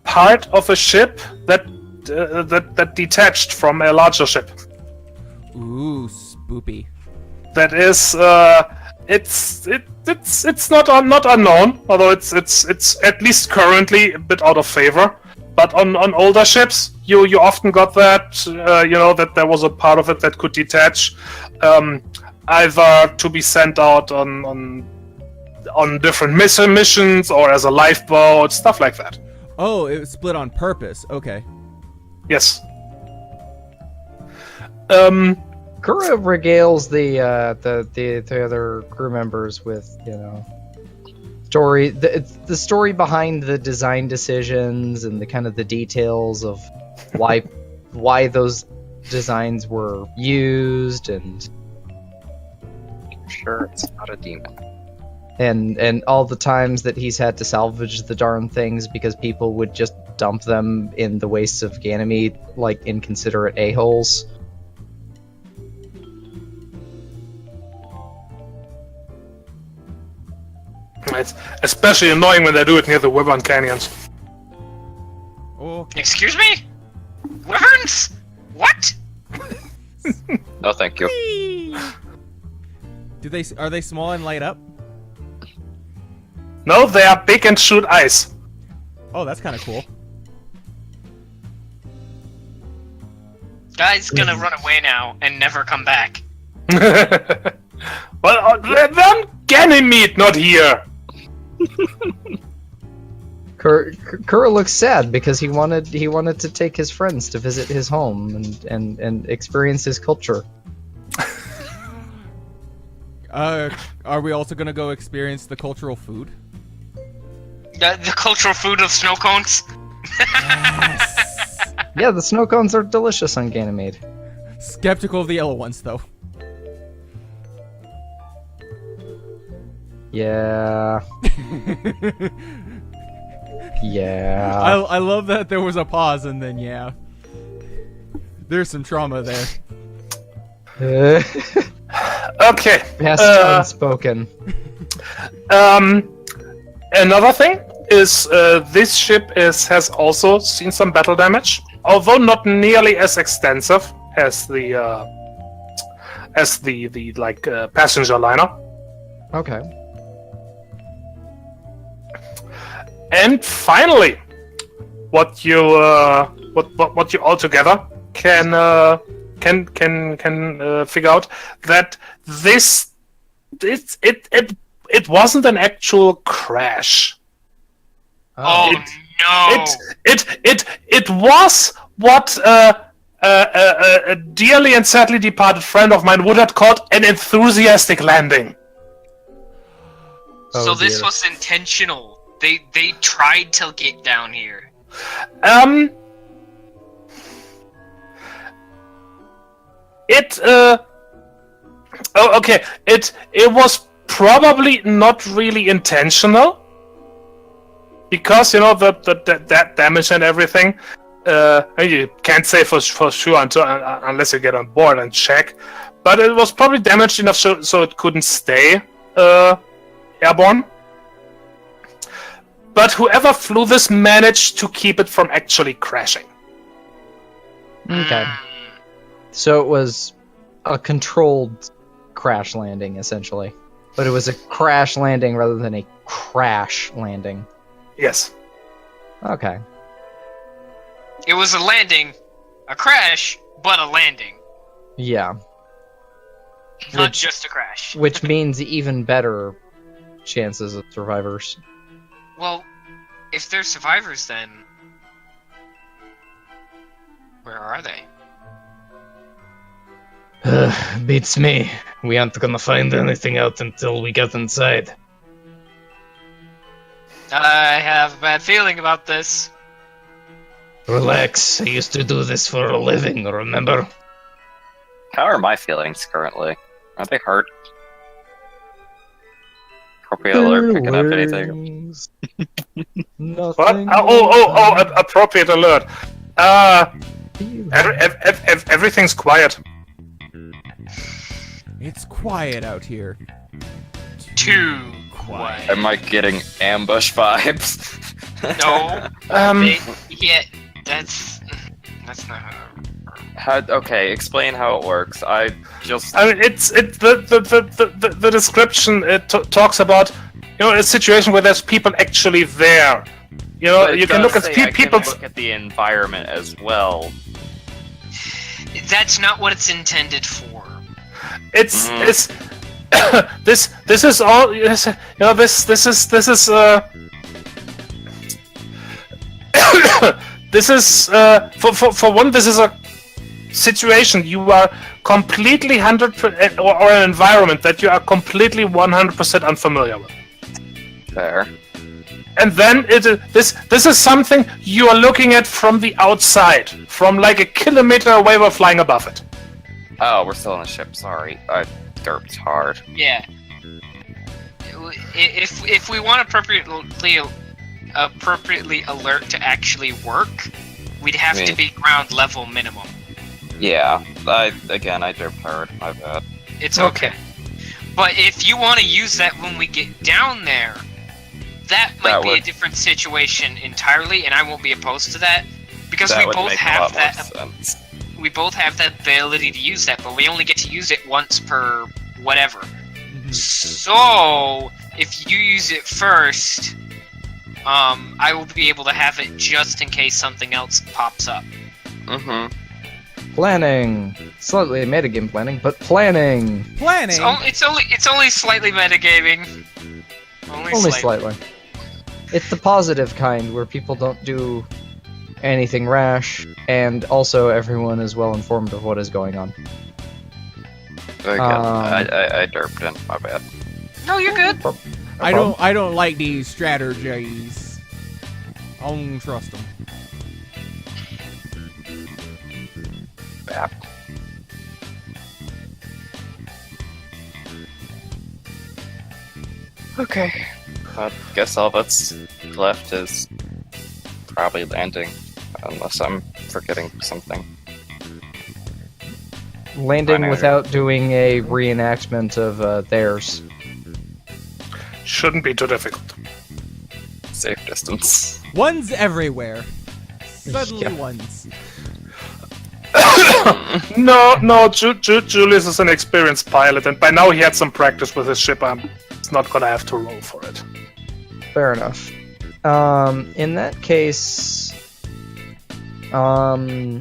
part of a ship that detached from a larger ship. Ooh, spoopy. That is it's not unknown, although it's at least currently a bit out of favor. But on older ships, you often got that that there was a part of it that could detach, either to be sent out on different missions or as a lifeboat, stuff like that. Oh, it was split on purpose. Okay. Yes. Kura regales the other crew members with the story behind the design decisions and the kind of the details of why those designs were used and Sure, it's not a demon. and all the times that he's had to salvage the darn things because people would just dump them in the wastes of Ganymede like inconsiderate a-holes. It's especially annoying when they do it near the Wyvern Canyons. Okay. Excuse me? Wyverns? What? No, thank you. Are they small and light up? No, they are big and shoot ice. Oh, that's kind of cool. Guy's gonna run away now and never come back. Well, they're on Ganymede, not here. Kura looks sad because he wanted to take his friends to visit his home and experience his culture. Are we also gonna go experience the cultural food? The cultural food of snow cones? Yeah, the snow cones are delicious on Ganymede. Skeptical of the yellow ones, though. Yeah. Yeah. I love that there was a pause and then yeah. There's some trauma there. Okay. Best unspoken. Another thing is this ship has also seen some battle damage, although not nearly as extensive as the passenger liner. Okay. And finally, what you all together can figure out that it wasn't an actual crash. Oh, no! It was what a dearly and sadly departed friend of mine would have called an enthusiastic landing. So Oh, this dear. was intentional. They tried to get down here. Okay. It was probably not really intentional, because that damage and everything. You can't say for sure unless you get on board and check. But it was probably damaged enough so it couldn't stay airborne. But whoever flew this managed to keep it from actually crashing. Okay. So it was a controlled crash landing, essentially. But it was a crash landing rather than a crash landing. Yes. Okay. It was a landing, a crash, but a landing. Yeah. Not just a crash. Which means even better chances of survivors. Well, if they're survivors, then where are they? Beats me. We aren't gonna find anything out until we get inside. I have a bad feeling about this. Relax, I used to do this for a living, remember? How are my feelings currently? Are they hurt? Appropriate alert, picking up anything. What? Appropriate alert. Everything's quiet. It's quiet out here. Too quiet. Am I getting ambush vibes? No. Yeah, that's not how. Okay, explain how it works. I mean, the description talks about a situation where there's people actually there. But You it can does look at say I can people's. look at the environment as well. That's not what it's intended for. It's this is all this is this is for one, this is a situation you are completely 100% or an environment that you are completely 100% unfamiliar with. Fair. And then this is something you are looking at from the outside, from like a kilometer away while flying above it. Oh, we're still on the ship. Sorry, I derped hard. Yeah. If we want appropriately alert to actually work, we'd have to be ground level minimum. Yeah, I derped hard. My bad. It's okay. But if you want to use that when we get down there, that might be a different situation entirely, and I won't be opposed to that because That we would both make a have lot more that. sense. We both have the ability to use that, but we only get to use it once per whatever. So if you use it first, I will be able to have it just in case something else pops up. Mm-hmm. Planning. Slightly metagame planning, but planning. Planning. It's only slightly metagaming. Only slightly. It's the positive kind where people don't do anything rash, and also everyone is well informed of what is going on. Very good. I derped in. My bad. No, you're good. I don't like these strategies. I don't trust them. Bap. Okay. I guess all that's left is probably landing, unless I'm forgetting something. Landing without doing a reenactment of theirs. Shouldn't be too difficult. Safe distance. One's everywhere. Suddenly Yeah. one's. No, Julius is an experienced pilot, and by now he had some practice with his ship. He's not gonna have to roll for it. Fair enough. In that case, from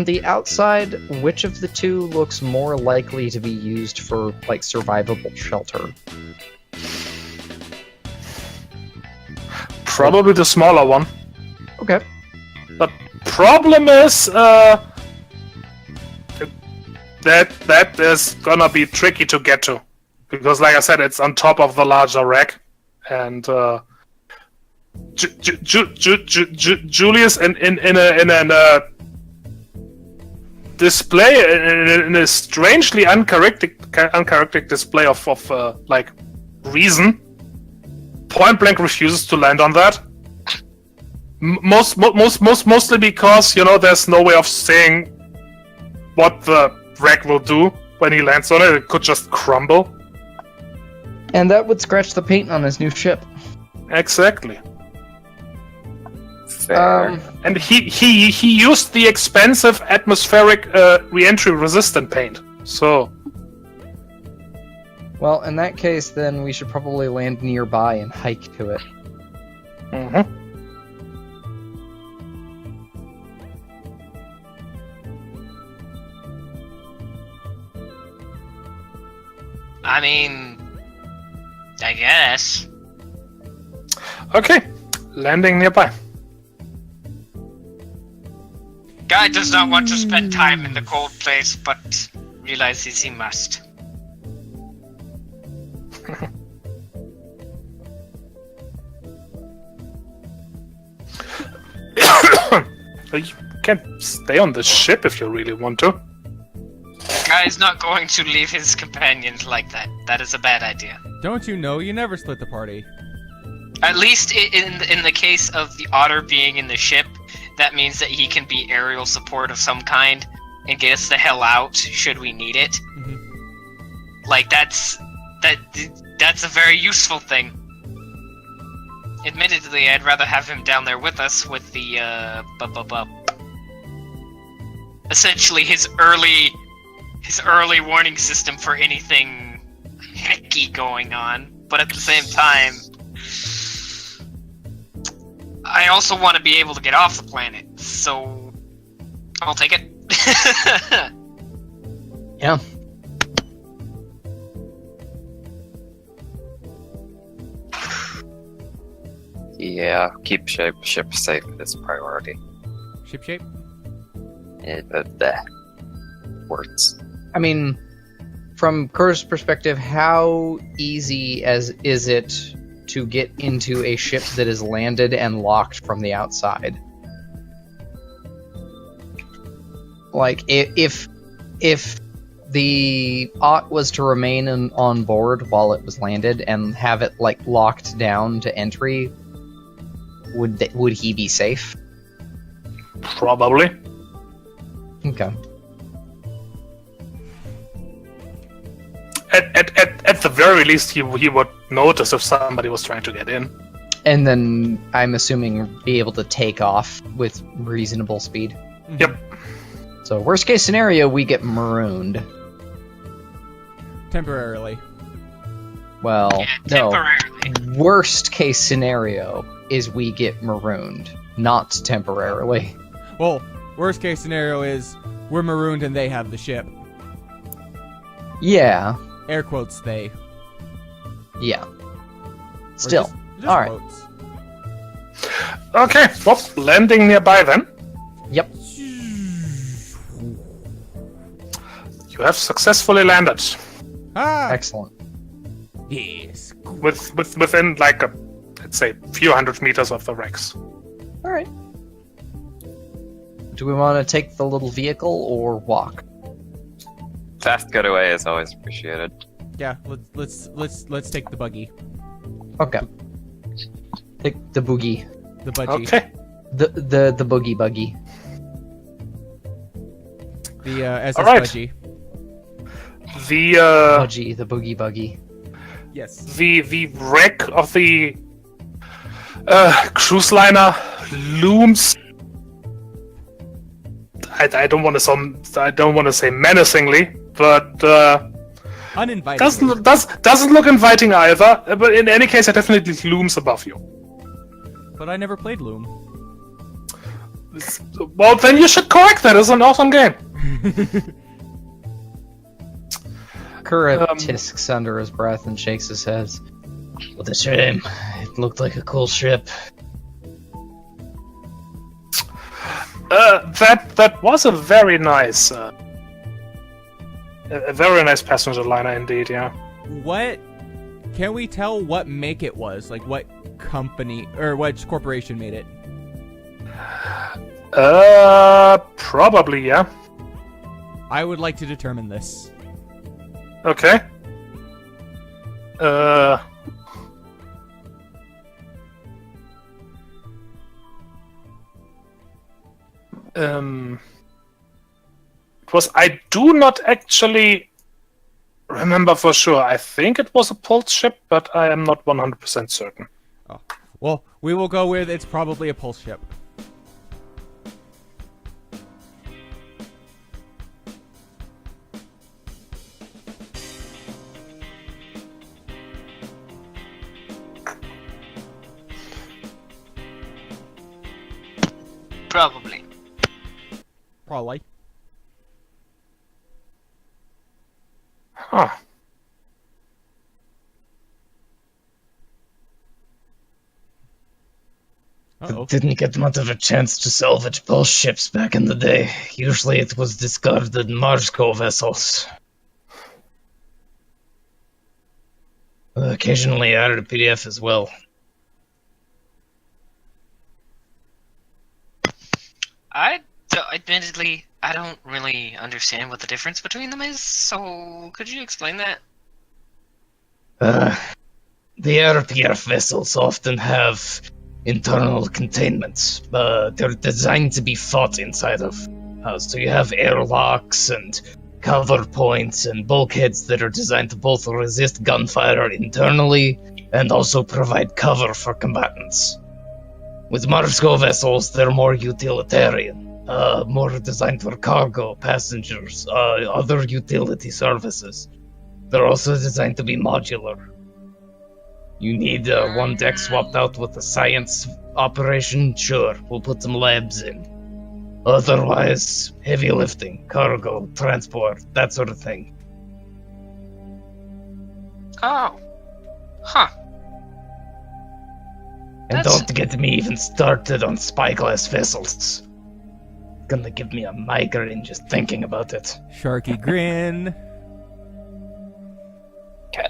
the outside, which of the two looks more likely to be used for, like, survivable shelter? Probably the smaller one. Okay. The problem is that is gonna be tricky to get to, because, like I said, it's on top of the larger rack, and Julius in a display, in a strangely uncharacteristic display of like reason, point blank refuses to land on that. Mostly because, you know, there's no way of saying what the wreck will do when he lands on it. It could just crumble. And that would scratch the paint on his new ship. Exactly. Fair. And he used the expensive atmospheric re-entry resistant paint. So Well, in that case, then we should probably land nearby and hike to it. mhm. I mean, I guess. Okay, landing nearby. Guy does not want to spend time in the cold place, but realizes he must. You can stay on the ship if you really want to. Guy is not going to leave his companions like that. That is a bad idea. Don't you know you never split the party? At least in the case of the otter being in the ship, that means that he can be aerial support of some kind and get us the hell out should we need it. Mm-hmm. Like that's a very useful thing. Admittedly, I'd rather have him down there with us with the essentially his early warning system for anything hecky going on. But at the same time, I also want to be able to get off the planet, so I'll take it. Yeah. Yeah, keep ship safe is priority. Ship shape? Words. I mean, from Kur's perspective, how easy is it to get into a ship that is landed and locked from the outside? Like, if the Ott was to remain on board while it was landed and have it, like, locked down to entry, would he be safe? Probably. Okay. At the very least, he would notice if somebody was trying to get in. And then, I'm assuming, be able to take off with reasonable speed. Yep. So, worst case scenario, we get marooned. Temporarily. Well, Yeah, no. temporarily. Worst case scenario is we get marooned, not temporarily. Well, worst case scenario is we're marooned and they have the ship. Yeah, Air quotes they. yeah. Or Still, just alright. quotes. Okay, well, landing nearby then. Yep. You have successfully landed Ah! Excellent. Yes. within, like, let's say, few hundred meters of the wrecks. Alright. Do we want to take the little vehicle or walk? Fast getaway is always appreciated. Yeah, let's take the buggy. Okay. Take the boogie. The budgie. Okay. The boogie buggy. The SS Alright. budgie. The Budgie, the boogie buggy. Yes. the wreck of the Cruise liner looms. I don't want to say menacingly, but Uninvited. doesn't look inviting either. But in any case, it definitely looms above you. But I never played Loom. Well, then you should correct that. It's an awesome game. Kura tisks under his breath and shakes his head. What a shame. It looked like a cool ship. That was a very nice, a very nice passenger liner indeed. Yeah. What? Can we tell what make it was? Like what company or what corporation made it? Probably yeah. I would like to determine this. Okay. Because I do not actually remember for sure. I think it was a pulse ship, but I am not 100% certain. Oh. Well, we will go with it's probably a pulse ship. Probably. Probably. Huh. Uh-oh. Didn't get much of a chance to salvage pulse ships back in the day. Usually it was discarded Marsco vessels. Occasionally added a PDF as well. Admittedly, I don't really understand what the difference between them is, so could you explain that? The RPF vessels often have internal containment. They're designed to be fought inside of. So you have airlocks and cover points and bulkheads that are designed to both resist gunfire internally and also provide cover for combatants. With Marsco vessels, they're more utilitarian. More designed for cargo, passengers, other utility services. They're also designed to be modular. You need one deck swapped out with a science operation? Sure, we'll put some labs in. Otherwise, heavy lifting, cargo, transport, that sort of thing. Oh. Huh. And That's- don't get me even started on spyglass vessels. Gonna give me a migraine just thinking about it. Sharky grin.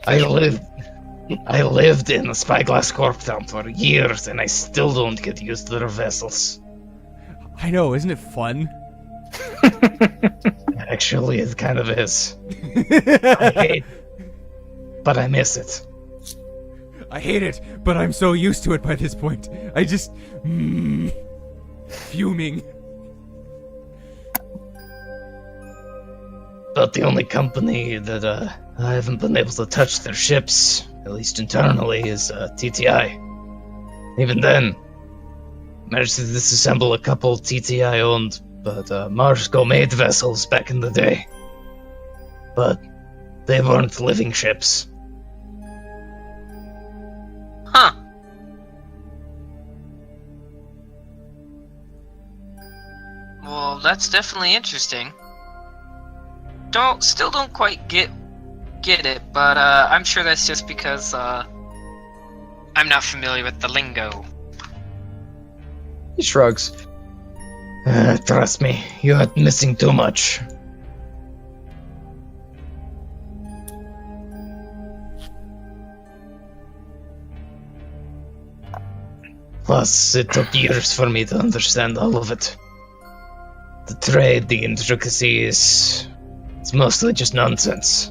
I lived in the Spyglass Corp town for years, and I still don't get used to their vessels. I know, isn't it fun? Actually, it kind of is. I hate, but I miss it. I hate it, but I'm so used to it by this point. I just... fuming. But the only company that I haven't been able to touch their ships, at least internally, is TTI. Even then, managed to disassemble a couple TTI-owned, but Marsco-made vessels back in the day. But they weren't living ships. Huh. Well, that's definitely interesting. Still don't quite get it, but I'm sure that's just because I'm not familiar with the lingo. He shrugs. Trust me, you are missing too much. Plus, it took years for me to understand all of it. The trade, the intricacies, it's mostly just nonsense.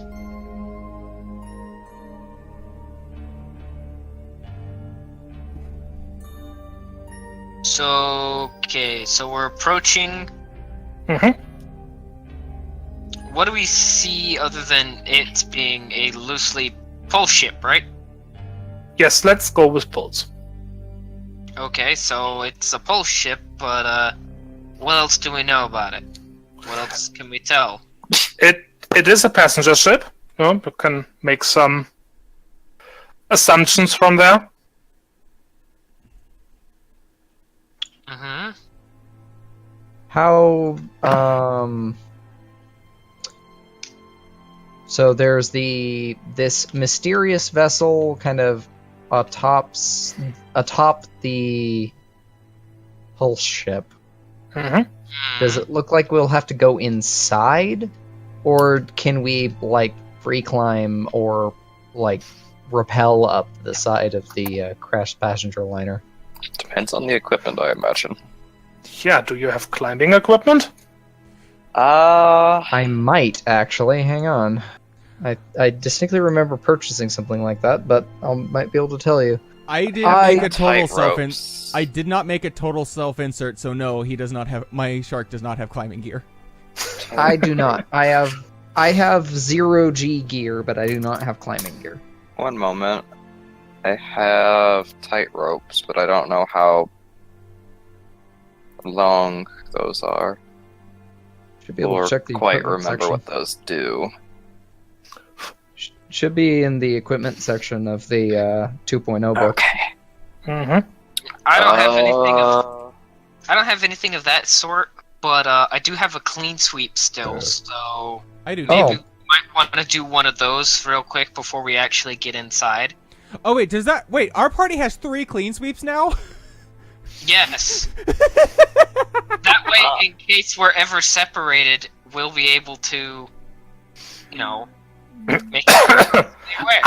So, okay, so we're approaching. Mm-hmm. What do we see other than it being a loosely pulse ship, right? Yes, let's go with pulse. Okay, so it's a pulse ship, but what else do we know about it? What else can we tell? It is a passenger ship. You can make some assumptions from there. Mm-hmm. How so there's this mysterious vessel kind of atop the pulse ship. Mm-hmm. Does it look like we'll have to go inside, or can we like free climb or like rappel up the side of the crashed passenger liner? Depends on the equipment, I imagine. Yeah, do you have climbing equipment? I might actually. Hang on. I distinctly remember purchasing something like that, but I might be able to tell you. I didn't make a total Tight self-insert. ropes. I did not make a total self-insert, so no, he does not have. My shark does not have climbing gear. I do not. I have 0G gear, but I do not have climbing gear. One moment. I have tight ropes, but I don't know how long those are. Should be able Or to check the quite equipment remember section. what those do. Should be in the equipment section of the 2.0 book. Okay. Mm-hmm. I don't have anything of I don't have anything of that sort, but I do have a clean sweep still, so I do. Oh. maybe we might want to do one of those real quick before we actually get inside. Oh wait, wait? Our party has 3 clean sweeps now. Yes. That way, in case we're ever separated, we'll be able to, you know, make it aware.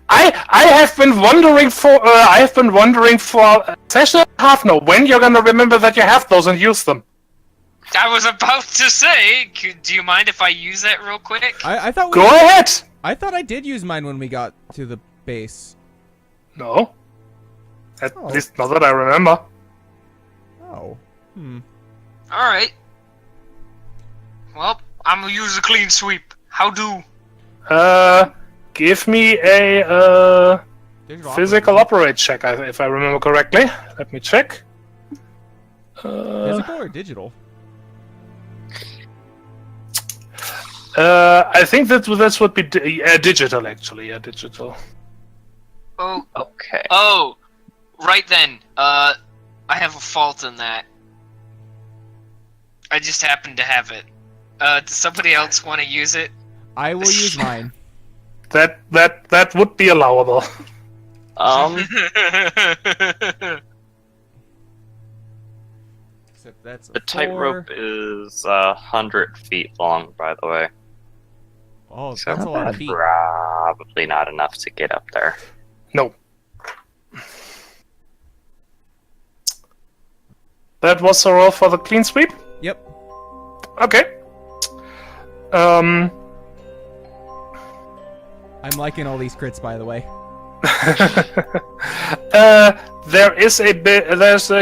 I have been wondering for a session and a half now when you're gonna remember that you have those and use them. I was about to say, do you mind if I use that real quick? I thought. Go ahead. I thought I did use mine when we got to the base. No. At least not that I remember. Oh. Alright. Well, I'm gonna use a clean sweep. How do? Give me a Digital physical operate check, if I remember correctly. Let me check. Physical or digital? I think that this would be digital, actually. Yeah, digital. Oh, Okay. oh, right then. I have a fault in that. I just happen to have it. Does somebody else want to use it? I will use mine. That would be allowable. Except that's a The 4. tightrope is 100 feet long, by the way. Oh, that's So a lot of feet. probably not enough to get up there. No. That was a roll for the clean sweep? Yep. Okay. I'm liking all these crits, by the way. There is a bit.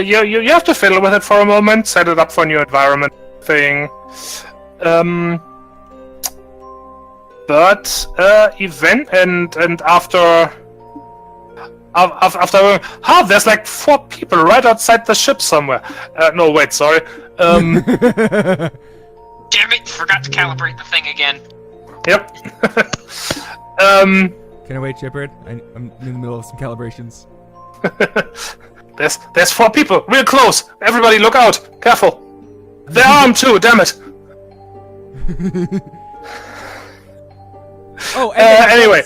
You have to fiddle with it for a moment, set it up for a new environment thing. But event and after there's like 4 people right outside the ship somewhere. No, wait, sorry. Damn it! Forgot to calibrate the thing again. Yep. Can I wait, Shepard? I'm in the middle of some calibrations. There's 4 people, real close. Everybody, look out! Careful. They're armed too. Damn it. Oh, Anyway.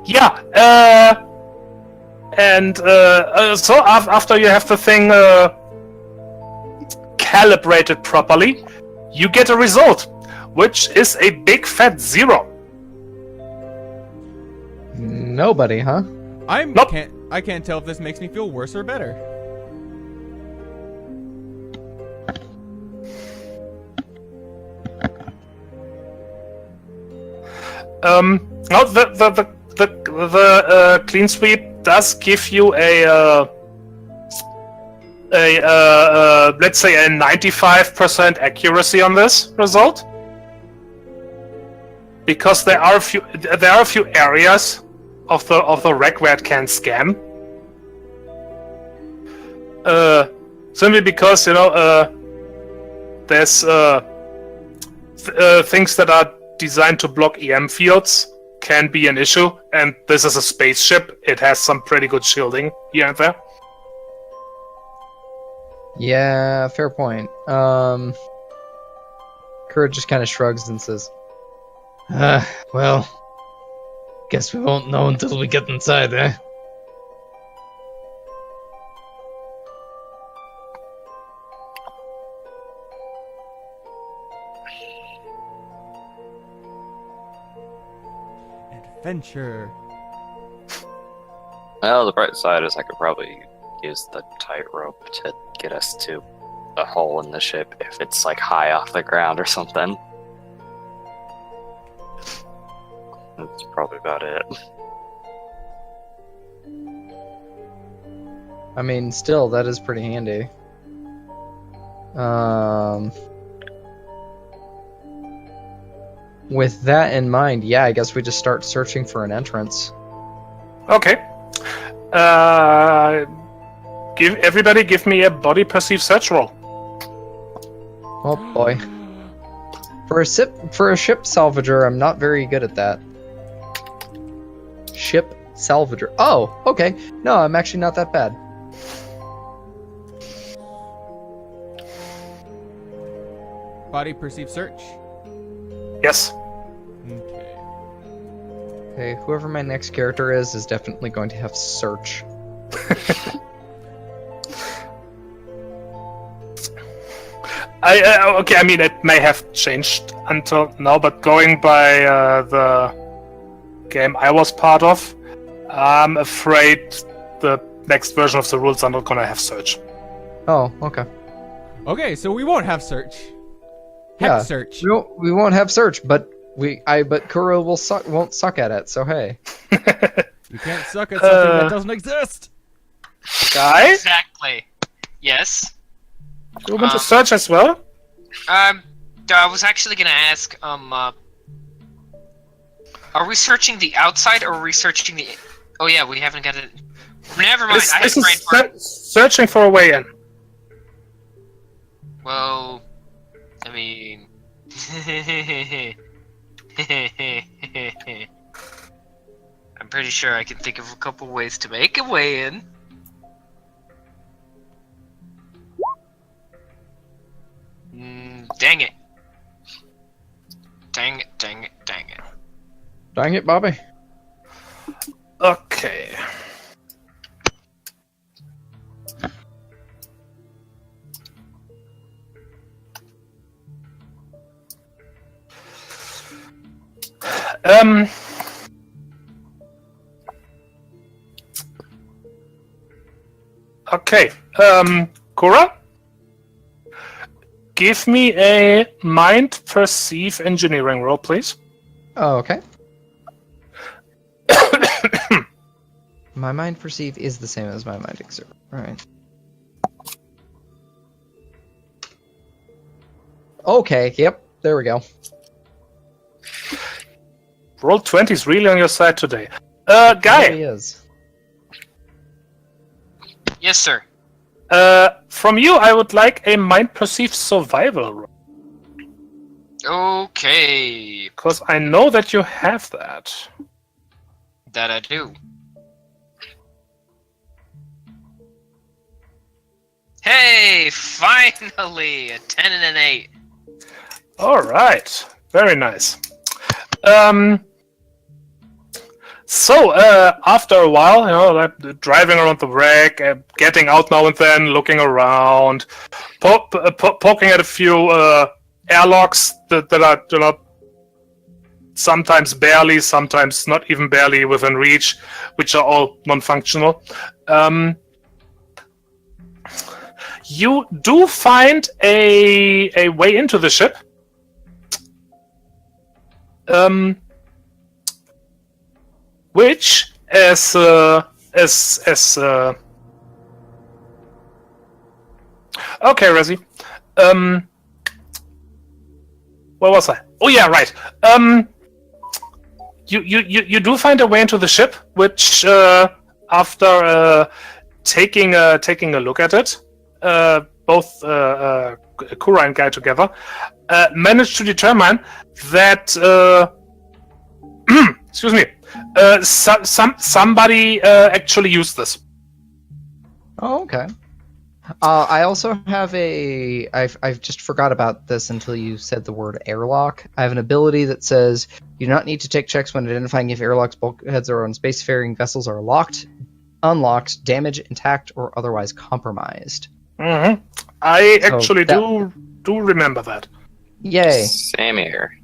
Yeah. So after you have the thing calibrated properly, you get a result, which is a big fat 0. Nobody, huh? Nope. I can't tell if this makes me feel worse or better. No, the clean sweep does give you a let's say a 95% accuracy on this result, because there are a few areas of the wreck where it can scam. Simply because there's things that are designed to block EM fields can be an issue, and this is a spaceship. It has some pretty good shielding here and there. Yeah, fair point. Kurt just kind of shrugs and says, Well, guess we won't know until we get inside, eh? Adventure. Well, the bright side is I could probably use the tightrope to get us to a hole in the ship if it's like high off the ground or something. That's probably about it. I mean, still, that is pretty handy. With that in mind, yeah, I guess we just start searching for an entrance. Okay. Give me a body perceive search roll. Oh boy. For a ship salvager, I'm not very good at that. Ship salvager. Oh, okay. No, I'm actually not that bad. Body perceive search. Yes. Okay. Okay, whoever my next character is definitely going to have search. Okay, I mean, it may have changed until now, but going by the game I was part of, I'm afraid the next version of the rules are not gonna have search. Oh, okay. Okay, so we won't have search. Yeah. Heck search. We won't have search, but Kuro won't suck at it. So hey. You can't suck at something that doesn't exist. Guy, Exactly. Yes. you want to search as well? I was actually gonna ask, are we searching the outside or are we searching the... Oh yeah, we haven't got it... Never mind, I have This brain is fart. searching for a way in. Well... I mean... I'm pretty sure I can think of a couple ways to make a way in. Dang it. Dang it, dang it, dang it. Dang it, Bobby. Okay. Okay. Kura? Give me a mind perceive engineering roll, please. Oh, okay. My mind perceive is the same as my mind exert. Alright. Okay, yep. There we go. Roll 20 is really on your side today. It Guy, really is. Yes, sir. from you, I would like a mind perceive survival roll. Okay. Because I know that you have that. That I do. Hey, finally! A 10 and an 8. Alright. Very nice. So, after a while, like driving around the wreck, getting out now and then, looking around, poking at a few airlocks that are, sometimes barely, sometimes not even barely within reach, which are all non-functional. You do find a way into the ship. Which, as okay, Resi. Where was I? Oh yeah, right. You do find a way into the ship, which after taking a look at it, both Kura and Guy together, managed to determine that excuse me, somebody actually used this. Oh, okay. I also have I've just forgot about this until you said the word airlock. I have an ability that says you do not need to take checks when identifying if airlocks, bulkheads, or on spacefaring vessels are locked, unlocked, damaged, intact, or otherwise compromised. Mm-hmm. I So actually that- do remember that. Yay. Same here.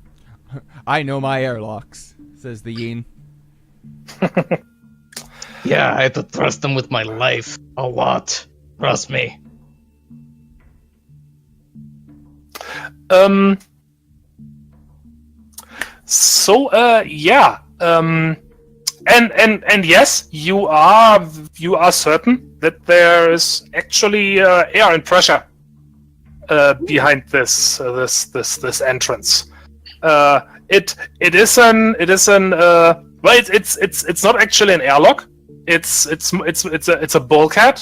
I know my airlocks, says the Yin. Yeah, I had to trust them with my life. A lot. Trust me. Yeah. And yes, you are certain that there is actually air and pressure behind this entrance. It's not actually an airlock. It's a bulkhead,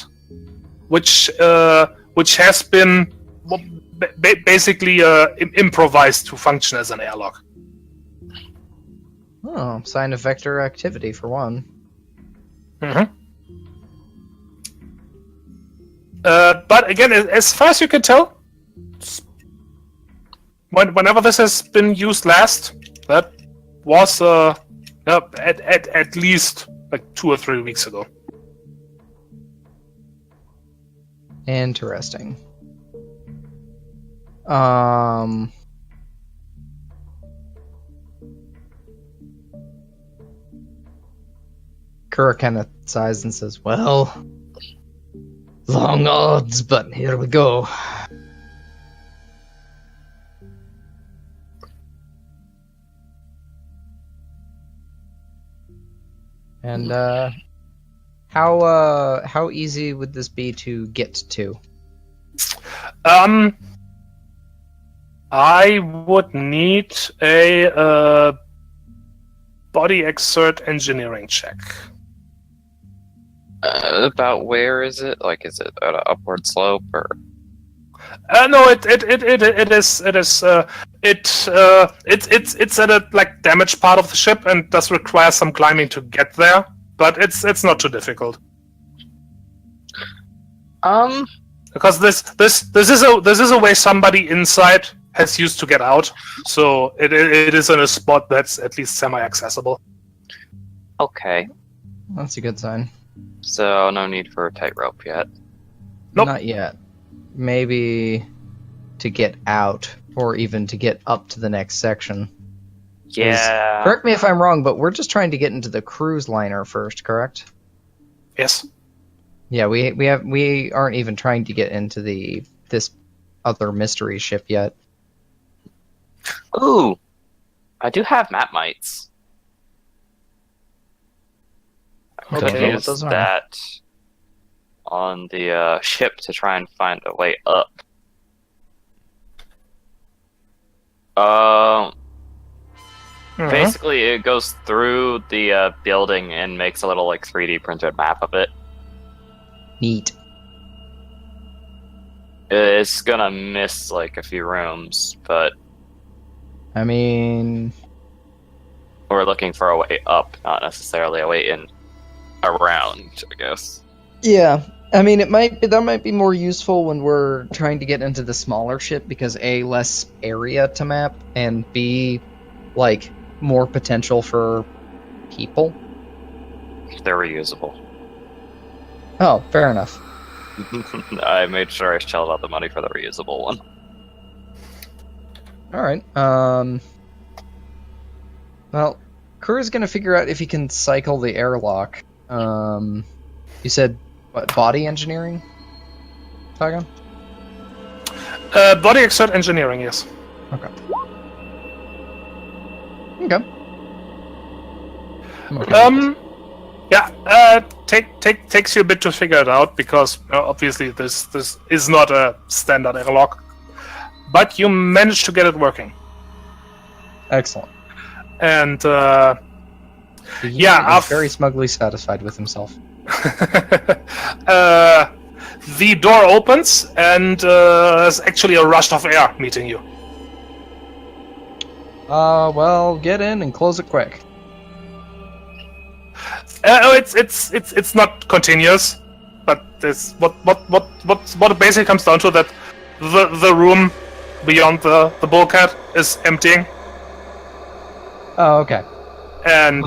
which has been basically improvised to function as an airlock. Oh, sign of vector activity for one. Mm-hmm. But again, as far as you can tell, whenever this has been used last, that was at least like 2 or 3 weeks ago. Interesting. Kura kind of sighs and says, "Well, Long odds, but here we go. and how easy would this be to get to?" I would need a body exert engineering check. About where is it? Like, is it at an upward slope or? No, it's at a like damaged part of the ship and does require some climbing to get there, but it's not too difficult. Because this is a way somebody inside has used to get out, so it is in a spot that's at least semi-accessible. Okay, That's a good sign. so no need for a tightrope yet. Nope. Not yet. Maybe to get out, or even to get up to the next section. Yeah. Correct me if I'm wrong, but we're just trying to get into the cruise liner first, correct? Yes. Yeah, we aren't even trying to get into this other mystery ship yet. Ooh, I do have map mites. I could Okay, what use those are. that on the ship to try and find a way up. Basically, it goes through the building and makes a little like 3D printed map of it. Neat. It's gonna miss like a few rooms, but I mean, we're looking for a way up, not necessarily a way in around, I guess. yeah. I mean, that might be more useful when we're trying to get into the smaller ship because A, less area to map, and B, like more potential for people. They're reusable. Oh, fair enough. I made sure I shelled out the money for the reusable one. All right. Well, Kura's gonna figure out if he can cycle the airlock. You said what? Body engineering? Tagon? Body exert engineering, yes. Okay. Okay. I'm okay. Takes you a bit to figure it out because obviously this is not a standard airlock, but you managed to get it working. Excellent. And The yeah, unit is very smugly satisfied with himself. The door opens, and there's actually a rush of air meeting you. Well, get in and close it quick. It's not continuous, but it's what it basically comes down to, that the room beyond the bulkhead is emptying, Oh, okay. and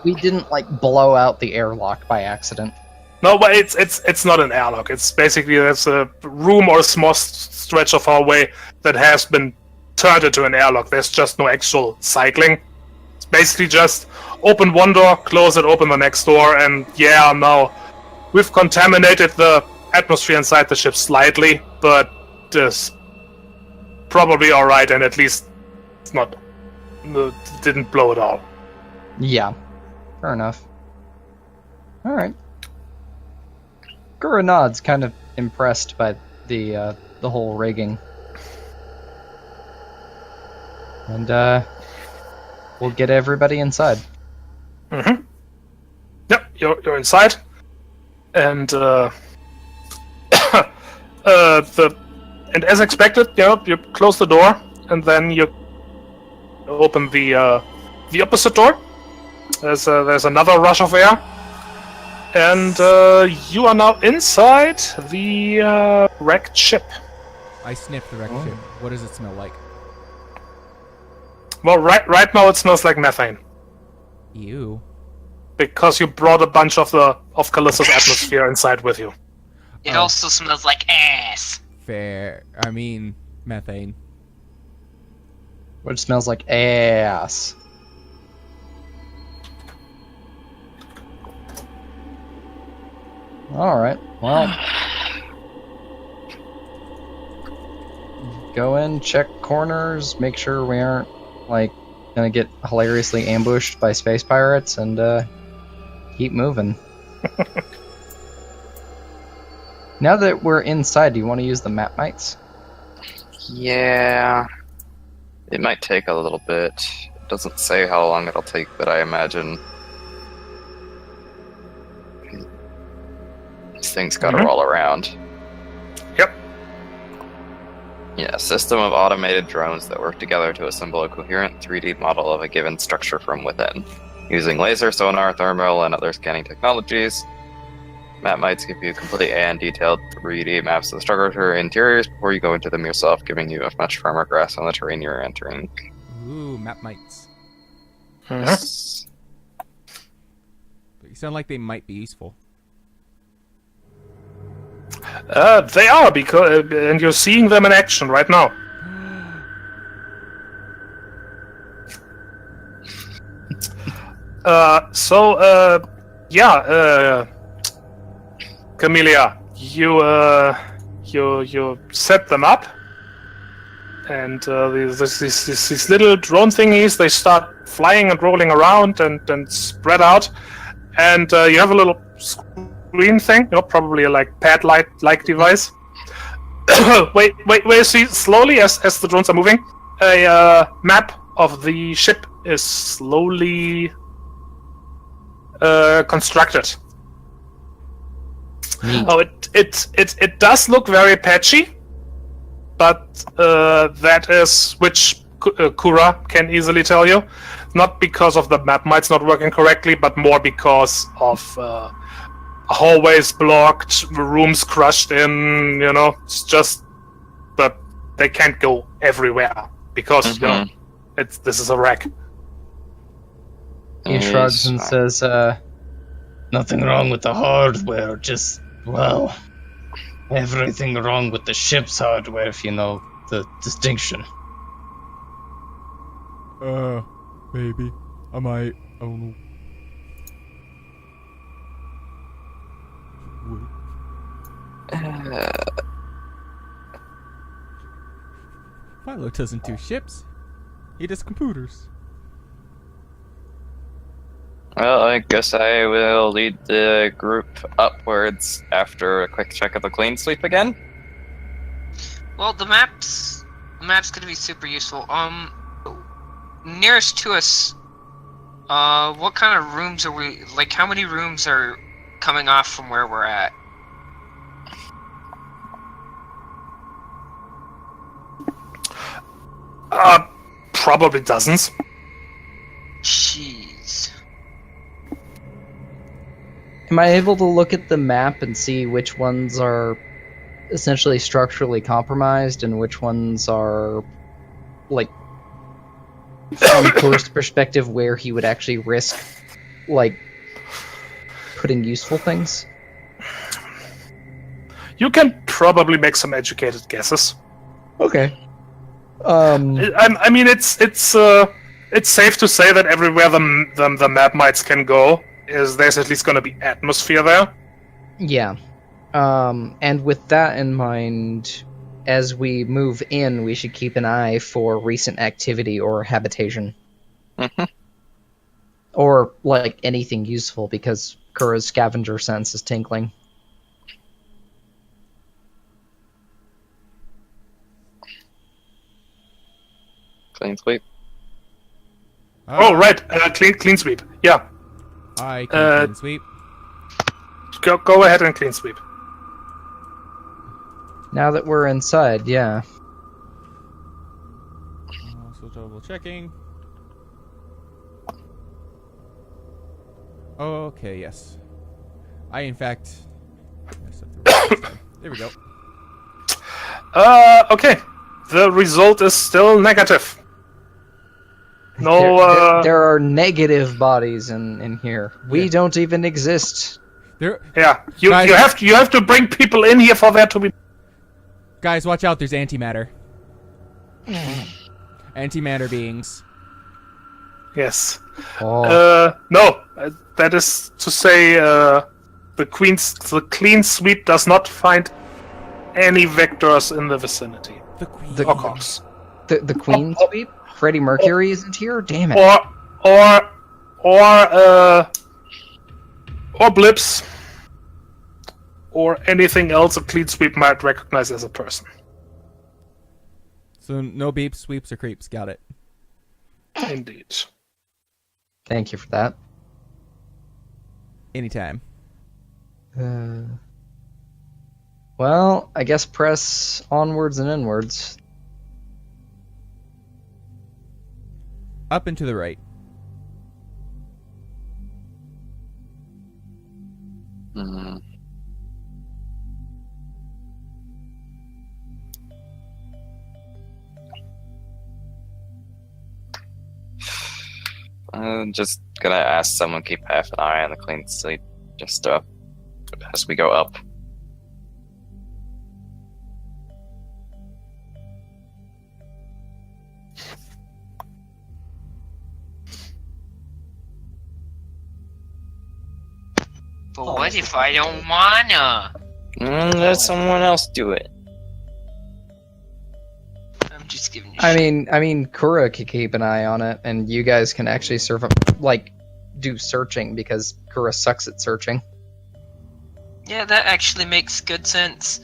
We didn't like blow out the airlock by accident. no, but it's not an airlock. It's basically there's a room or a small stretch of hallway that has been turned into an airlock. There's just no actual cycling. It's basically just open one door, close it, open the next door, and yeah, now we've contaminated the atmosphere inside the ship slightly, but it's probably alright, and at least it's not didn't blow it all. Yeah, fair enough. Alright. Gura nods, kind of impressed by the whole rigging. And, we'll get everybody inside. Mm-hmm. Yep, you're inside, and and as expected, you close the door, and then you open the opposite door. There's another rush of air, and you are now inside the wrecked ship. I sniffed the wrecked ship. What does it smell like? Well, right now it smells like methane, Ew. because you brought a bunch of Callisto's atmosphere inside with you. It Oh. also smells like ass. Fair. I mean, methane. Which smells like ass. Alright, well. Go in, check corners, make sure we aren't, like, gonna get hilariously ambushed by space pirates, and, keep moving. Now that we're inside, do you want to use the map mites? Yeah. It might take a little bit. It doesn't say how long it'll take, but I imagine these things gotta roll around. Yep. Yeah, system of automated drones that work together to assemble a coherent 3D model of a given structure from within. Using laser, sonar, thermal, and other scanning technologies, map mites give you complete and detailed 3D maps of the structure interiors before you go into them yourself, giving you a much firmer grasp on the terrain you're entering. Ooh, map mites. Yes. But you sound like they might be useful. They are, because and you're seeing them in action right now. Camellia, you set them up, and these little drone thingies, they start flying and rolling around and spread out, and you have a little screen thing, probably a pad light device. wait, you see slowly as the drones are moving, a map of the ship is slowly constructed. Oh, it does look very patchy, but that is, which Kura can easily tell you, not because of the map mites not working correctly, but more because of hallways blocked, rooms crushed in. It's just that they can't go everywhere because this is a wreck. He shrugs and says, Nothing wrong with the hardware, just, well, everything wrong with the ship's hardware, if you know the distinction. Maybe. I might. I don't know. Philo doesn't do ships. He does computers. Well, I guess I will lead the group upwards after a quick check of the clean sweep again. Well, the map's gonna be super useful. Nearest to us, what kind of rooms are we? Like, how many rooms are coming off from where we're at? Probably dozens. Jeez. Am I able to look at the map and see which ones are essentially structurally compromised and which ones are, like, from Kur's perspective, where he would actually risk, like, putting useful things? You can probably make some educated guesses. Okay. I mean, it's safe to say that everywhere the map mites can go is there's at least going to be atmosphere there. Yeah. And with that in mind, as we move in, we should keep an eye for recent activity or habitation. Mhm. Or, like, anything useful, because Kura's scavenger sense is tinkling. Clean sweep. Oh, right. Clean sweep. Yeah. I can clean sweep. Go ahead and clean sweep. Now that we're inside, yeah. Also double checking. Okay, yes. I, in fact... messed up the right side. There we go. Okay. The result is still negative. No, There are negative bodies in here. We Yeah. don't even exist. There, yeah. You Guys- have to bring people in here for there to be. guys, watch out! There's antimatter. Antimatter beings. Yes. Oh. No. That is to say, the clean sweep does not find any vectors in the vicinity. The queen. The- Or cops. The Queen sweep? Freddie Mercury isn't here? Damn it. Or blips. Or anything else a clean sweep might recognize as a person. So no beeps, sweeps, or creeps. Got it. Indeed. Thank you for that. Anytime. Well, I guess press onwards and inwards. Up and to the right. Mm. I'm just gonna ask someone keep half an eye on the clean sweep, just as we go up. But what if I don't wanna? Let someone else do it. I'm just giving you I shit. mean, Kura could keep an eye on it, and you guys can actually do searching, because Kura sucks at searching. Yeah, that actually makes good sense.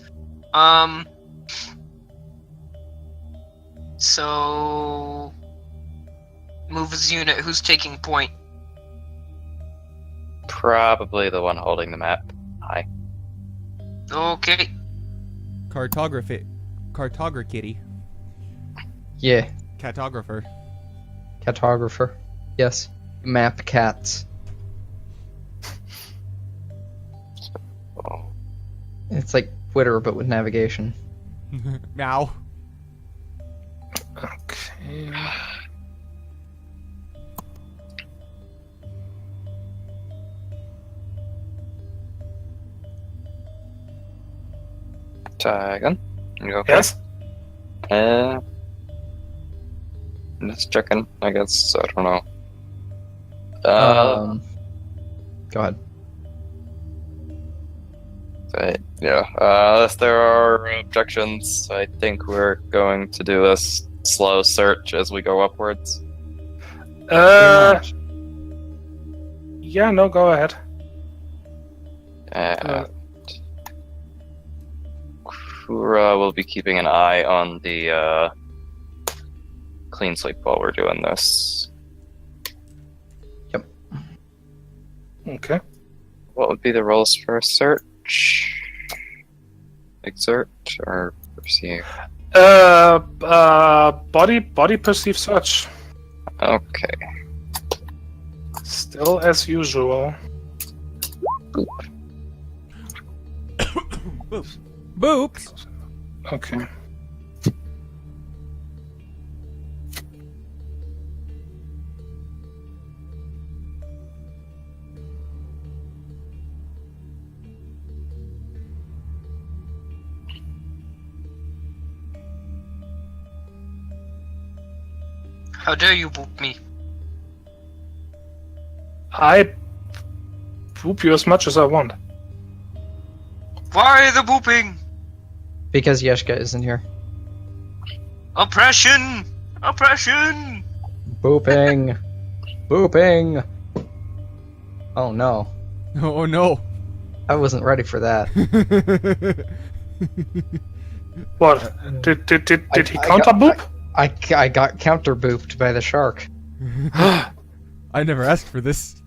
So... Move his unit. Who's taking point? Probably the one holding the map. Hi. Okay. Cartography. Yeah, Cartographer. cartographer. Yes. Map cats. Oh. It's like Twitter, but with navigation. Meow. Okay. Dragon. You okay? Yes. I'm just checking, I guess. I don't know. Go ahead. If there are objections, I think we're going to do this slow search as we go upwards. Yeah, no, go ahead. And Kura will be keeping an eye on the clean sweep while we're doing this. Okay. What would be the roles for a search? Exert or perceive? Body perceive search. Okay. Still as usual. Boops. Okay. How dare you boop me? I poop you as much as I want. Why the booping? Because Yeshka isn't here. Oppression! Oppression! Booping! Booping! Oh no. Oh no. I wasn't ready for that. What? Did he I counter got- boop? I got counter booped by the shark. I never asked for this.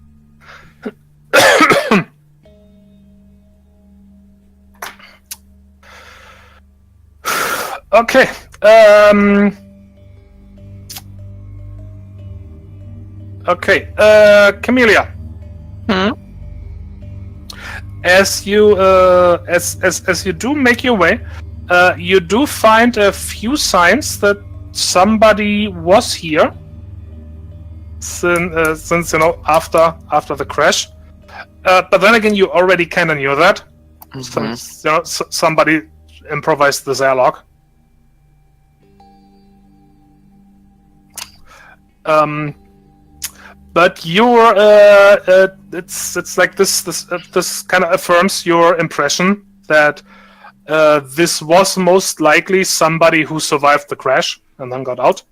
Okay. Okay. Camellia. As you as you do make your way, you do find a few signs that somebody was here. Since you know after the crash, but then again, you already kind of knew that. Since you know somebody improvised this airlock. But you're it's like this kind of affirms your impression that this was most likely somebody who survived the crash and then got out.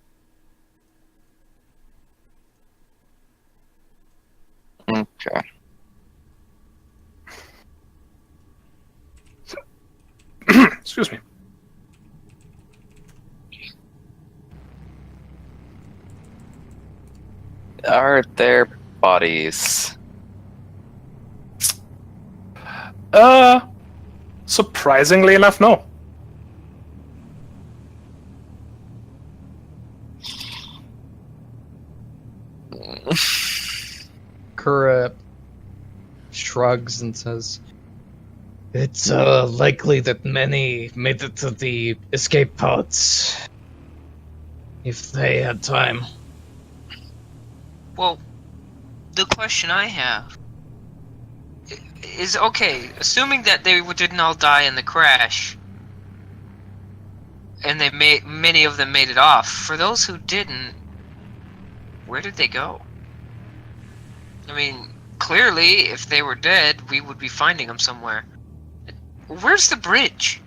Okay. Excuse me. Are there bodies? Surprisingly enough, no. Kura shrugs and says, It's likely that many made it to the escape pods. If they had time. Well, the question I have is, okay, assuming that they didn't all die in the crash, and many of them made it off, for those who didn't, where did they go? I mean, clearly, if they were dead, we would be finding them somewhere. Where's the bridge?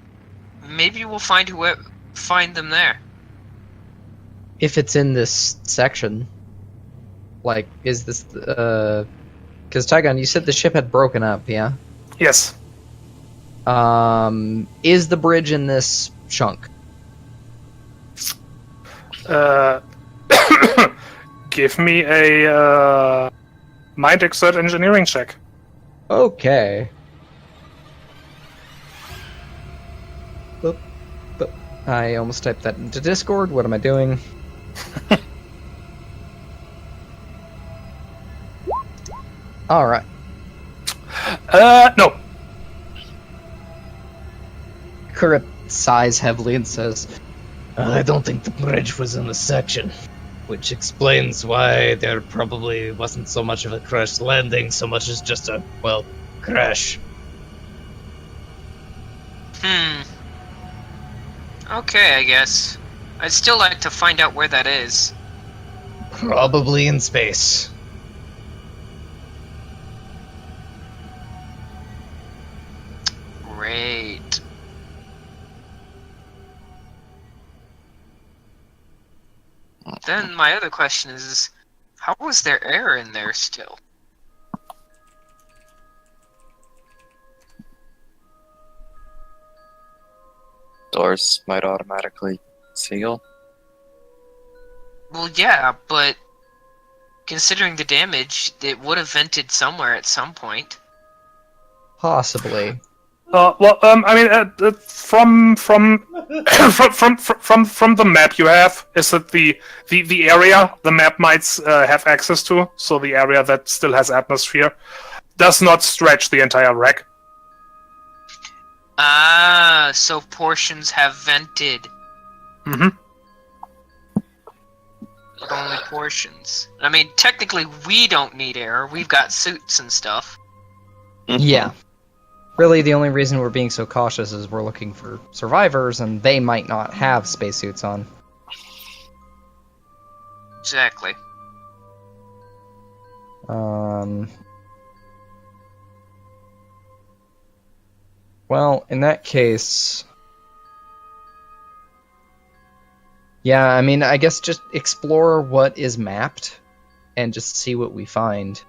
Maybe we'll find them there. if it's in this section, like, is this, because Tygon, you said the ship had broken up, yeah? Yes. Is the bridge in this chunk? Give me a mind exert engineering check. Okay. Boop, boop. I almost typed that into Discord. What am I doing? Alright. No. Kura sighs heavily and says, I don't think the bridge was in the section, which explains why there probably wasn't so much of a crash landing, so much as just a, well, crash. Okay, I guess. I'd still like to find out where that is. Probably in space. Great. Then my other question is, how was there air in there still? Doors might automatically seal. Well, yeah, but considering the damage, it would have vented somewhere at some point. Possibly. I mean, from from the map you have, is it the area the map might have access to? So the area that still has atmosphere does not stretch the entire wreck. Ah, so portions have vented. Mm-hmm. But only portions. I mean, technically, we don't need air. We've got suits and stuff. Yeah. Really, the only reason we're being so cautious is we're looking for survivors, and they might not have spacesuits on. Exactly. Well, in that case... Yeah, I mean, I guess just explore what is mapped, and just see what we find.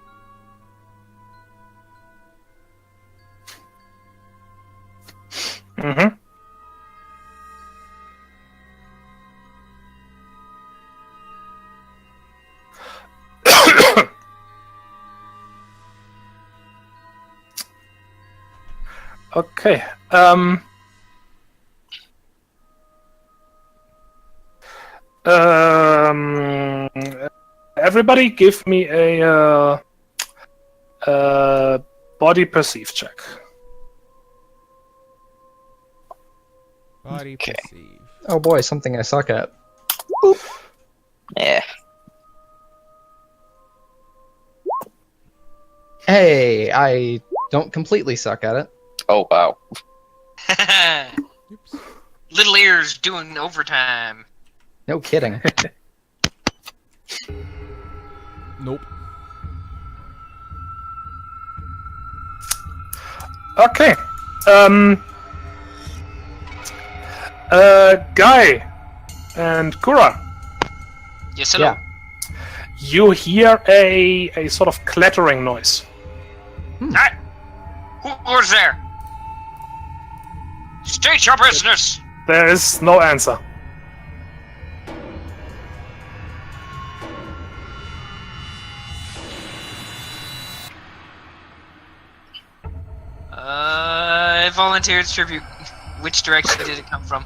Mm-hmm. Okay. Everybody, give me a body perceive check. Body Okay. perceive. Oh boy, something I suck at. Yeah. Hey, I don't completely suck at it. Oh wow. Oops. Little ears doing overtime. No kidding. Nope. Okay. Guy and Kura, Yes, hello. Yeah. you hear a sort of clattering noise. Hey! Who's there? State your business! There is no answer. I volunteered tribute. Which direction did it come from?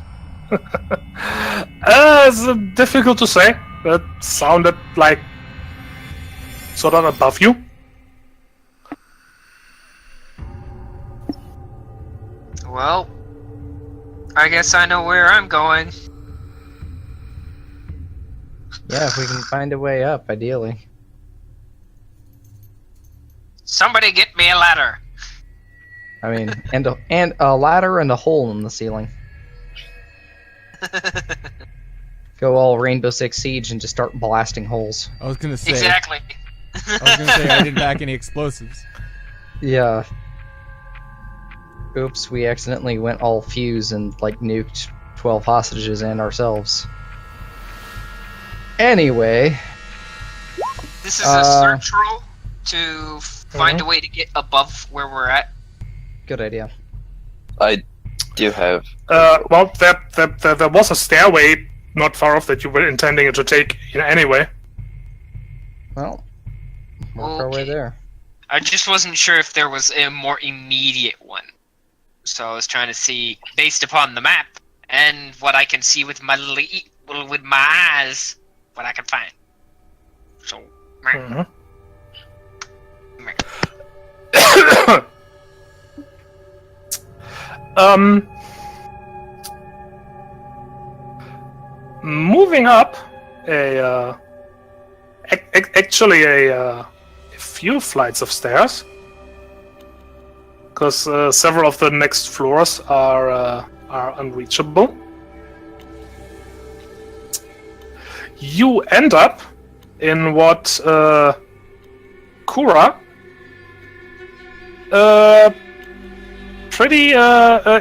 It's difficult to say. It sounded like sort of above you. Well, I guess I know where I'm going. Yeah, if we can find a way up, ideally. Somebody get me a ladder. I mean, and a ladder and a hole in the ceiling. Go all Rainbow Six Siege and just start blasting holes. I was gonna say. Exactly. I was gonna say I didn't back any explosives. Yeah. Oops, we accidentally went all fuse and, like, nuked 12 hostages and ourselves. Anyway. This is a search roll to find a way to get above where we're at. Good idea. I do have. Well, there was a stairway not far off that you were intending to take anyway. Well, work our way Okay. there. I just wasn't sure if there was a more immediate one. So I was trying to see, based upon the map, and what I can see with my with my eyes, what I can find. So, Mhm. Moving up actually a few flights of stairs, because several of the next floors are unreachable. You end up in what Kura pretty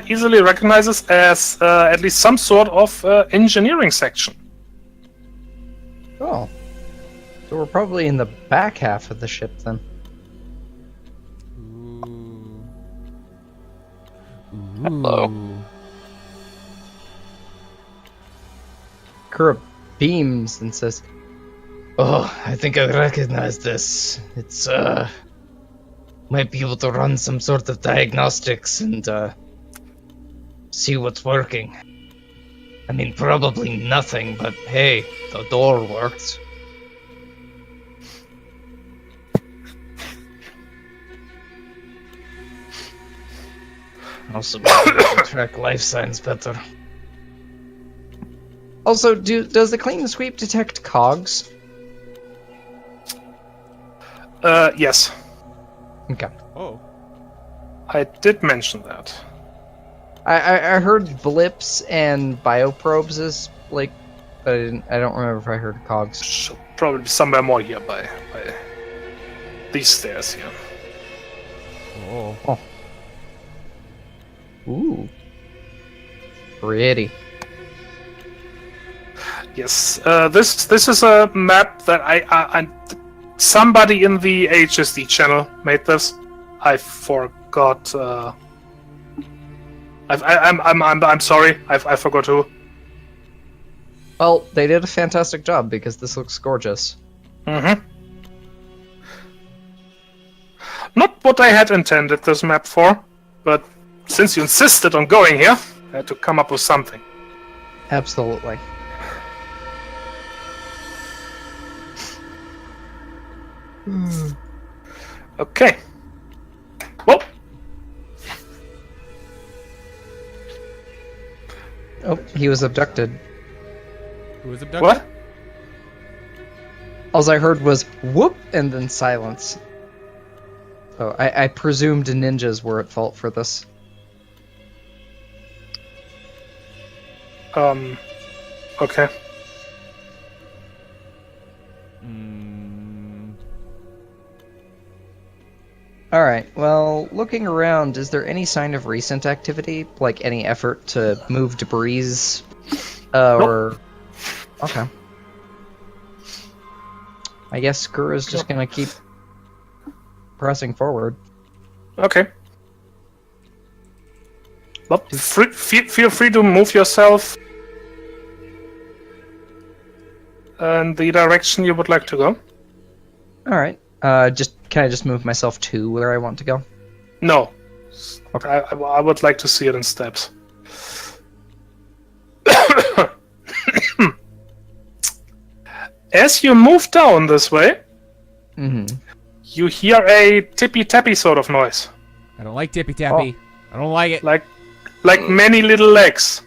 easily recognizes as at least some sort of engineering section. Oh. So we're probably in the back half of the ship then. Ooh. Hello. Ooh. Kura beams and says, Oh, I think I recognize this. It's, might be able to run some sort of diagnostics and see what's working. I mean, probably nothing, but hey, the door worked. Also, maybe we can track life signs better. Also, does the clean and sweep detect cogs? Yes. Okay. Oh. I did mention that. I heard blips and bioprobes is like, but I don't remember if I heard cogs. Should probably be somewhere more here by these stairs here. Oh. Ooh. Pretty. Yes, this is a map that I somebody in the HSD channel made this. I forgot. I'm sorry. I forgot who. Well, they did a fantastic job because this looks gorgeous. Mm-hmm. Not what I had intended this map for, but since you insisted on going here, I had to come up with something. Absolutely. Okay. Well, Oh, he was abducted. Who was abducted? what? All I heard was whoop and then silence. So I presumed ninjas were at fault for this. Okay. Alright, well, looking around, is there any sign of recent activity? Like any effort to move debris? Or... Okay. I guess Skura's just gonna keep pressing forward. Okay. Well, feel free to move yourself in the direction you would like to go. Alright. Can I just move myself to where I want to go? No. Okay. I would like to see it in steps. As you move down this way, you hear a tippy-tappy sort of noise. I don't like tippy tappy. I don't like it. Like many little legs.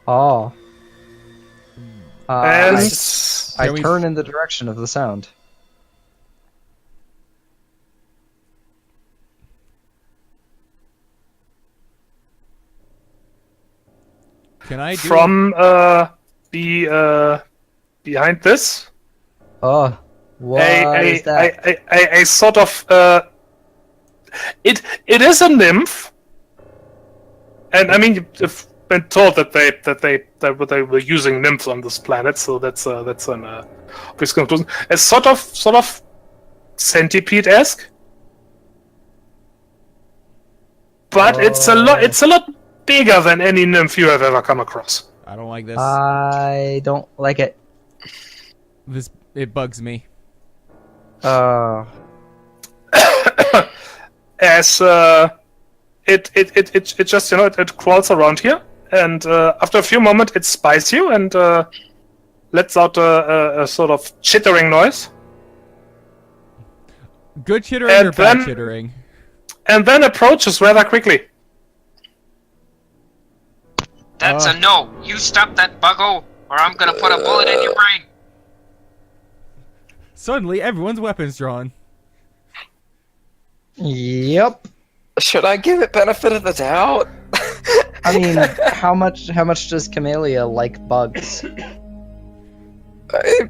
Oh. And I Can we- turn in the direction of the sound. Can I do from the behind this, Oh. What is that? a sort of it is a nymph, and I mean you've been told that they were using nymphs on this planet, so that's an obvious conclusion. A sort of centipede-esque, but it's a lot bigger than any nymph you have ever come across. I don't like this. I don't like it. It bugs me. As it just it crawls around here, and after a few moments it spies you and lets out a sort of chittering noise, Good chittering And or bad then- chittering? and then approaches rather quickly. That's a no. You stop that buggo, or I'm gonna put a bullet in your brain. Suddenly, everyone's weapons drawn. Yep. Should I give it benefit of the doubt? I mean, how much does Camellia like bugs? I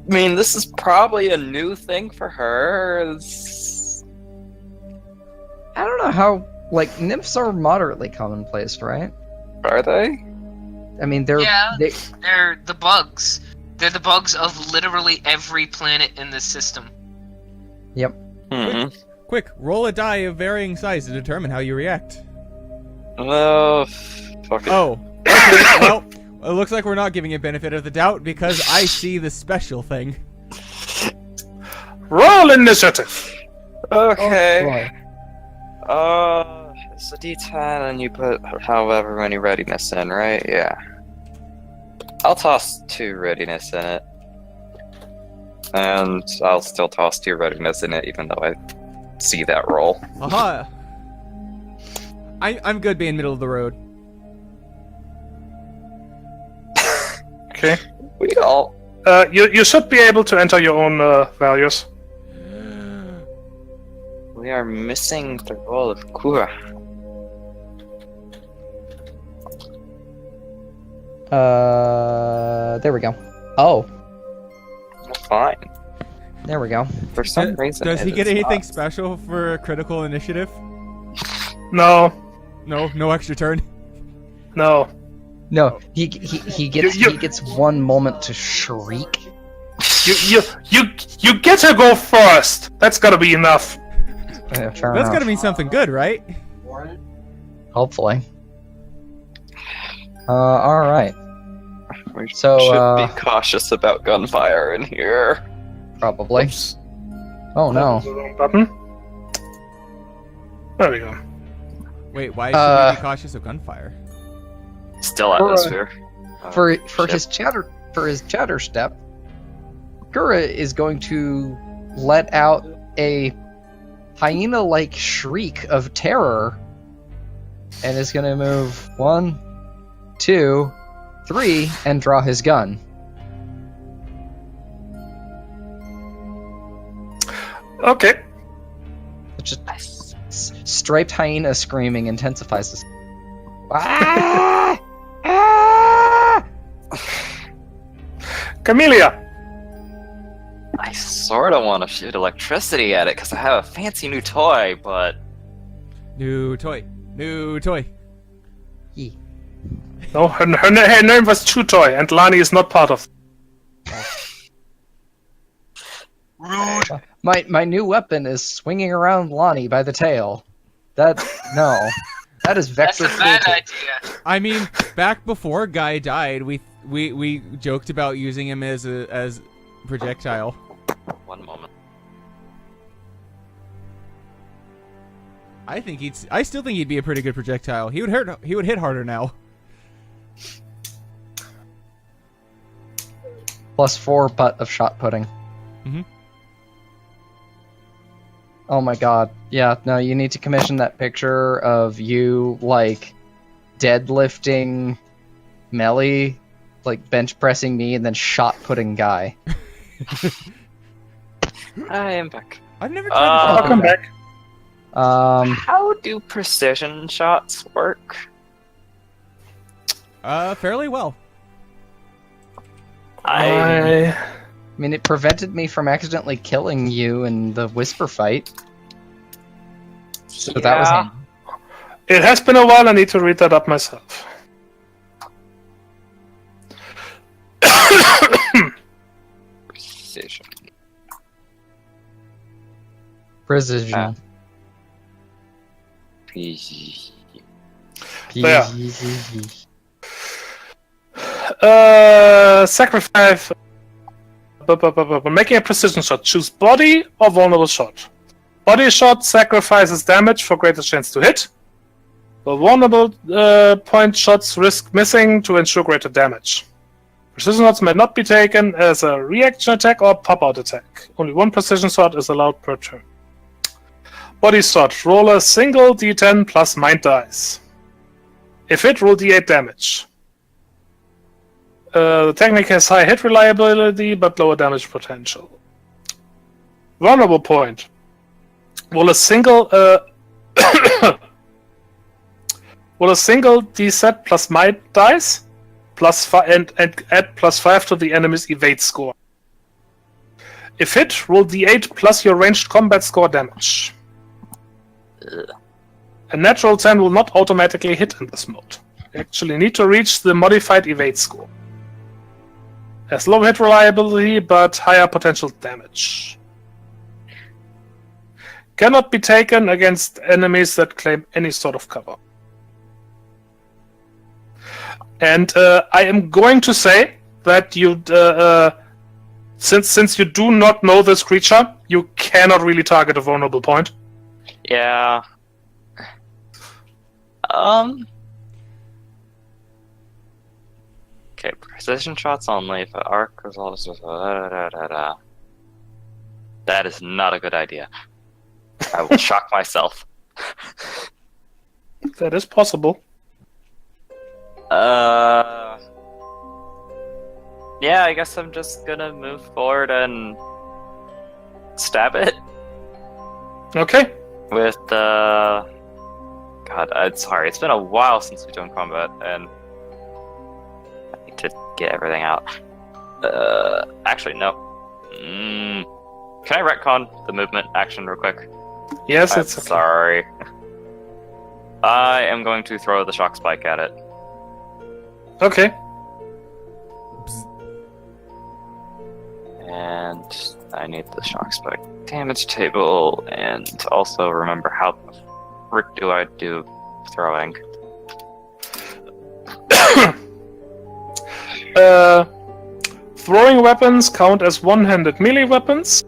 mean, this is probably a new thing for her. I don't know how. Like, nymphs are moderately commonplace, right? Are they? I mean, they're Yeah. they, They're the bugs. They're the bugs of literally every planet in this system. Yep. Quick, roll a die of varying size to determine how you react. No, fuck it. Oh, okay, well, it looks like we're not giving it benefit of the doubt because I see the special thing. Roll initiative. Okay. Boy. It's a D10 and you put however many readiness in, right? Yeah. I'll toss 2 readiness in it. And I'll still toss 2 readiness in it even though I see that roll. Aha! I'm good being middle of the road. Okay. We all... You should be able to enter your own values. We are missing the roll of Kura. There we go. Oh, Fine. there we go. For some reason, Does he it get is anything not. special for critical initiative? No, No extra turn. no. No, he gets 1 moment to shriek. You get to go first. That's gotta be enough. Fair That's enough. gotta mean something good, right? Hopefully. All right. We So, should be cautious about gunfire in here. Probably. Oops. Oh no. That was the wrong button. There we go. Wait, why should we be cautious of gunfire? Still For, atmosphere. For shit. his chatter step, Kura is going to let out a hyena-like shriek of terror, and is going to move 1, 2, 3, and draw his gun. Okay. Just striped hyena screaming intensifies this. Ah! Ah! Camellia. I sort of want to shoot electricity at it because I have a fancy new toy, but New toy. Yee. No, her name was Chutoy, and Lani is not part of. My new weapon is swinging around Lonnie by the tail. That is That's vector a bad cruelty. idea. I mean, back before Guy died, we joked about using him as projectile. 1 moment. I still think he'd be a pretty good projectile. He would hit harder now. +4 butt of shot putting. Mhm. Oh my god. Yeah, no, you need to commission that picture of you, like, deadlifting Melly, like, bench pressing me, and then shot putting Guy. I am back. I've never tried I'll come back. How do precision shots work? fairly well. I I mean, it prevented me from accidentally killing you in the Whisper fight. So that was Yeah. It has been a while. I need to read that up myself. precision. precision. Ah. There. Sacrifice. Making a precision shot. Choose body or vulnerable shot. Body shot sacrifices damage for greater chance to hit. The vulnerable point shots risk missing to ensure greater damage. Precision shots may not be taken as a reaction attack or pop-out attack. Only 1 precision shot is allowed per turn. Body shot. Roll a single d10 plus mind dice. If hit, roll d8 damage. The technique has high hit reliability but lower damage potential. Vulnerable point. Roll a single d7 plus might dice and add +5 to the enemy's evade score. If hit, roll d8 plus your ranged combat score damage. A natural 10 will not automatically hit in this mode. You actually need to reach the modified evade score. Has low hit reliability but higher potential damage. Cannot be taken against enemies that claim any sort of cover. And I am going to say that you, since you do not know this creature, you cannot really target a vulnerable point. Yeah. Okay, precision shots only. If the arc results. That is not a good idea. I will shock myself. That is possible. Yeah, I guess I'm just gonna move forward and stab it Okay. with the. God, I'm sorry. It's been a while since we've done combat, and I need to get everything out. Actually, no. Can I retcon the movement action real quick? Yes, I'm it's okay. sorry. I am going to throw the shock spike at it. Okay. And I need the shock spike damage table, and also remember how the frick do I do throwing. Throwing weapons count as one-handed melee weapons.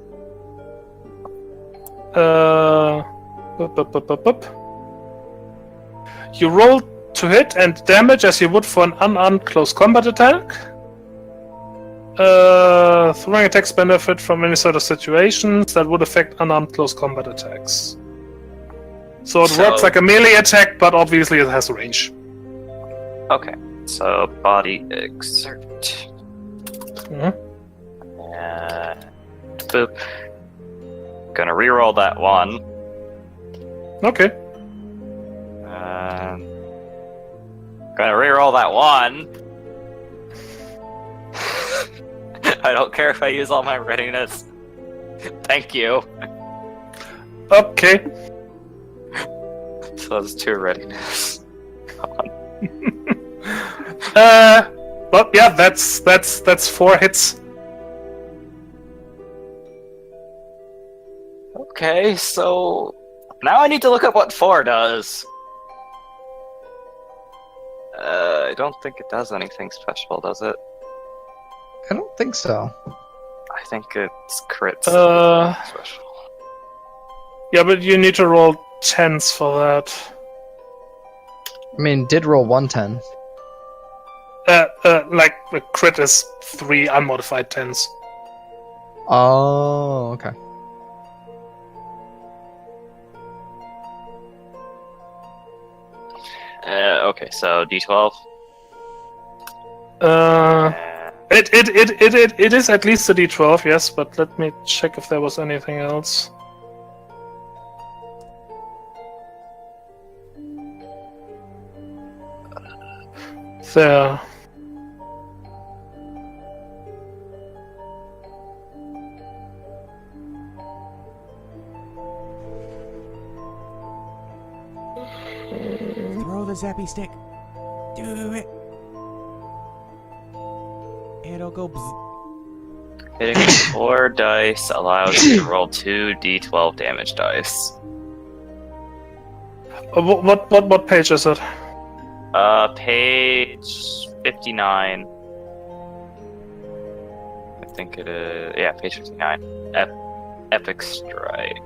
You roll to hit and damage as you would for an unarmed close combat attack. Throwing attacks benefit from any sort of situations that would affect unarmed close combat attacks. So it works like a melee attack, but obviously it has range. Okay, so body exert. Mhm. And boop. Gonna reroll that one. Okay. Gonna reroll that one. I don't care if I use all my readiness. Thank you. Okay. So that's 2 readiness. Well, yeah, that's 4 hits. Okay, so now I need to look up what 4 does. I don't think it does anything special, does it? I don't think so. I think it's crits. Special. Yeah, but you need to roll 10s for that. I mean, did roll 110. Like the crit is 3 unmodified 10s. Oh, okay. Okay, so D12. It is at least a D12, yes, but let me check if there was anything else. There. Throw the zappy stick. Do it. It'll go bzz. Hitting with 4 dice allows you to roll 2 D12 damage dice. What page is it? Page 59. I think it is. Yeah, page 59. Epic Strike.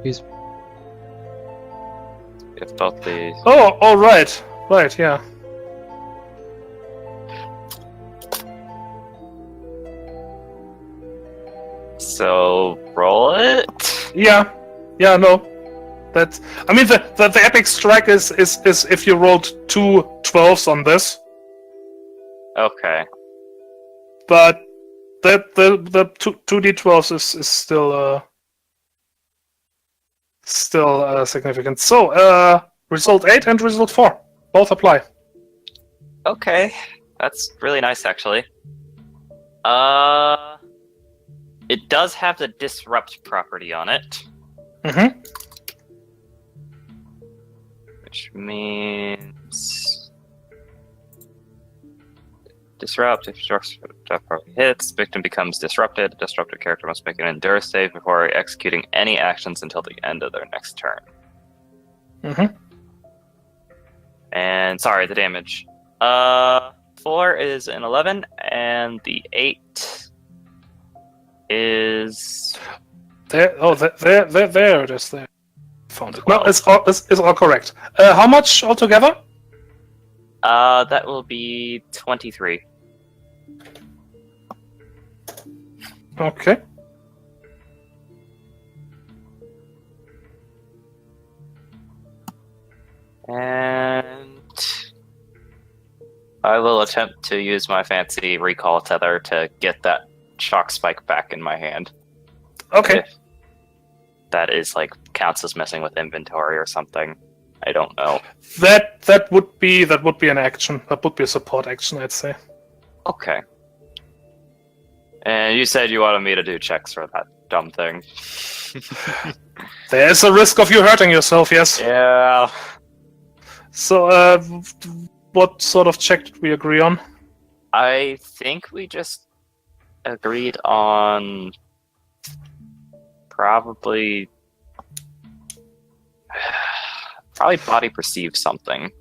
He's If both these. Oh, right. Right, yeah. So roll it. Yeah, no. That's. I mean, the epic strike is if you rolled 2 12s on this, Okay. but the 2d12s is still significant. So result 8 and result 4 both apply. Okay. That's really nice, actually. It does have the disrupt property on it, Mm-hmm. which means disrupt. If disrupt property hits, victim becomes disrupted. The disrupted character must make an endure save before executing any actions until the end of their next turn. Mm-hmm. And sorry, the damage. 4 is an 11, and the 8 is There it is. There. Found it. No, it's all correct. How much altogether? That will be 23. Okay. And I will attempt to use my fancy recall tether to get that shock spike back in my hand. Okay. If that is like counts as messing with inventory or something. I don't know. That would be an action. That would be a support action, I'd say. Okay. And you said you wanted me to do checks for that dumb thing. There's a risk of you hurting yourself, yes. Yeah. So, what sort of check did we agree on? I think we just agreed on probably body perceive something.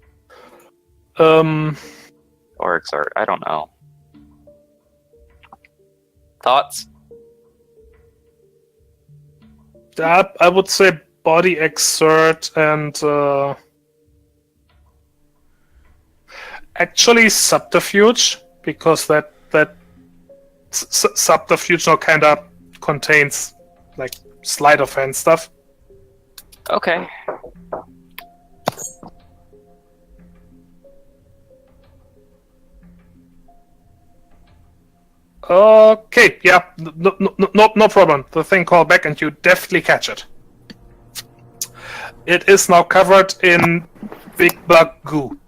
Or exert. I don't know. Thoughts? I would say body exert and actually subterfuge, because that subterfuge now kind of contains like sleight of hand stuff. Okay. Okay, yeah, no problem. The thing called back and you deftly catch it. It is now covered in big black goo.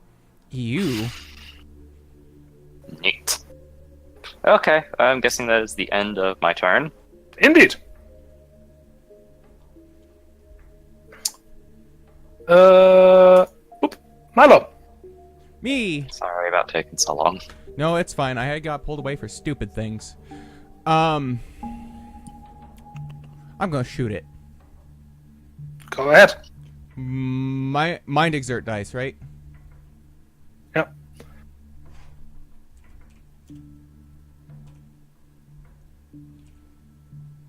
You. Neat. Okay, I'm guessing that is the end of my turn. Indeed. Milo. Me. Sorry about taking so long. No, it's fine. I got pulled away for stupid things. I'm gonna shoot it. Go ahead. My mind exert dice, right? Yep.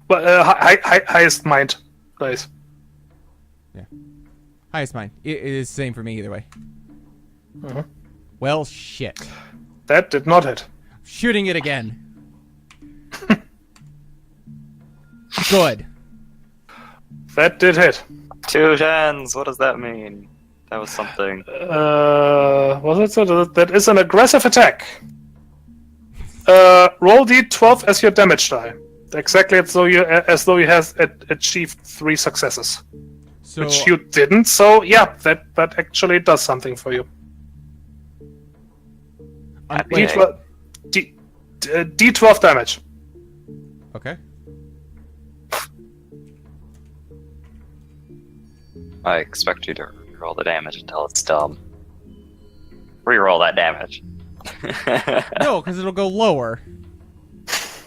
Well, highest mind dice. Yeah. Highest mind. It is the same for me either way. Uh-huh. Well, shit. That did not hit. Shooting it again. Good. That did hit. 2 10s. What does that mean? That was something. Was it so? That is an aggressive attack. Roll d12 as your damage die. Exactly as though you has achieved 3 successes, So which you didn't. So yeah, that actually does something for you. wait, D12 damage. okay. I expect you to reroll the damage until it's dumb. Reroll that damage. No, because it'll go lower.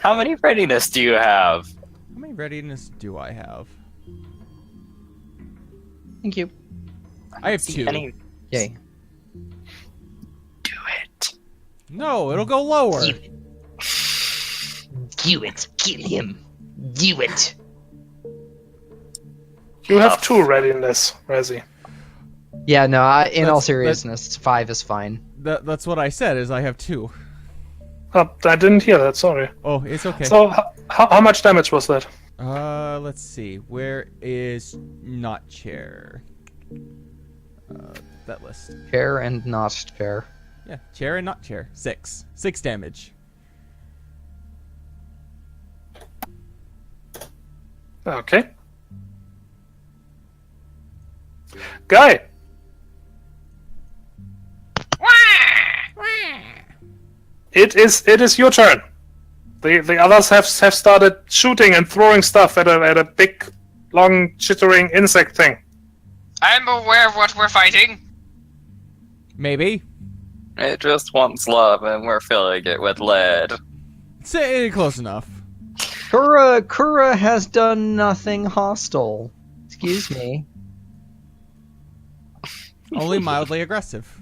How many readiness do you have? How many readiness do I have? Thank you. I have 2. Any... Yay. Do it. No, it'll go lower. Do it. Kill him. Do it. You have 2 readiness, Razzie. Yeah, no, in all That's- seriousness, 5 is fine. That's what I said, is I have 2. Oh, I didn't hear that. Sorry. Oh, it's okay. So how much damage was that? Let's see. Where is not chair? That list. Chair and not chair. Yeah, chair and not chair. 6. 6 damage. Okay. Guy. It is your turn. The others have started shooting and throwing stuff at a big, long, chittering insect thing. I'm aware of what we're fighting. Maybe. It just wants love, and we're filling it with lead. Say close enough. Kura has done nothing hostile. Excuse me. Only mildly aggressive.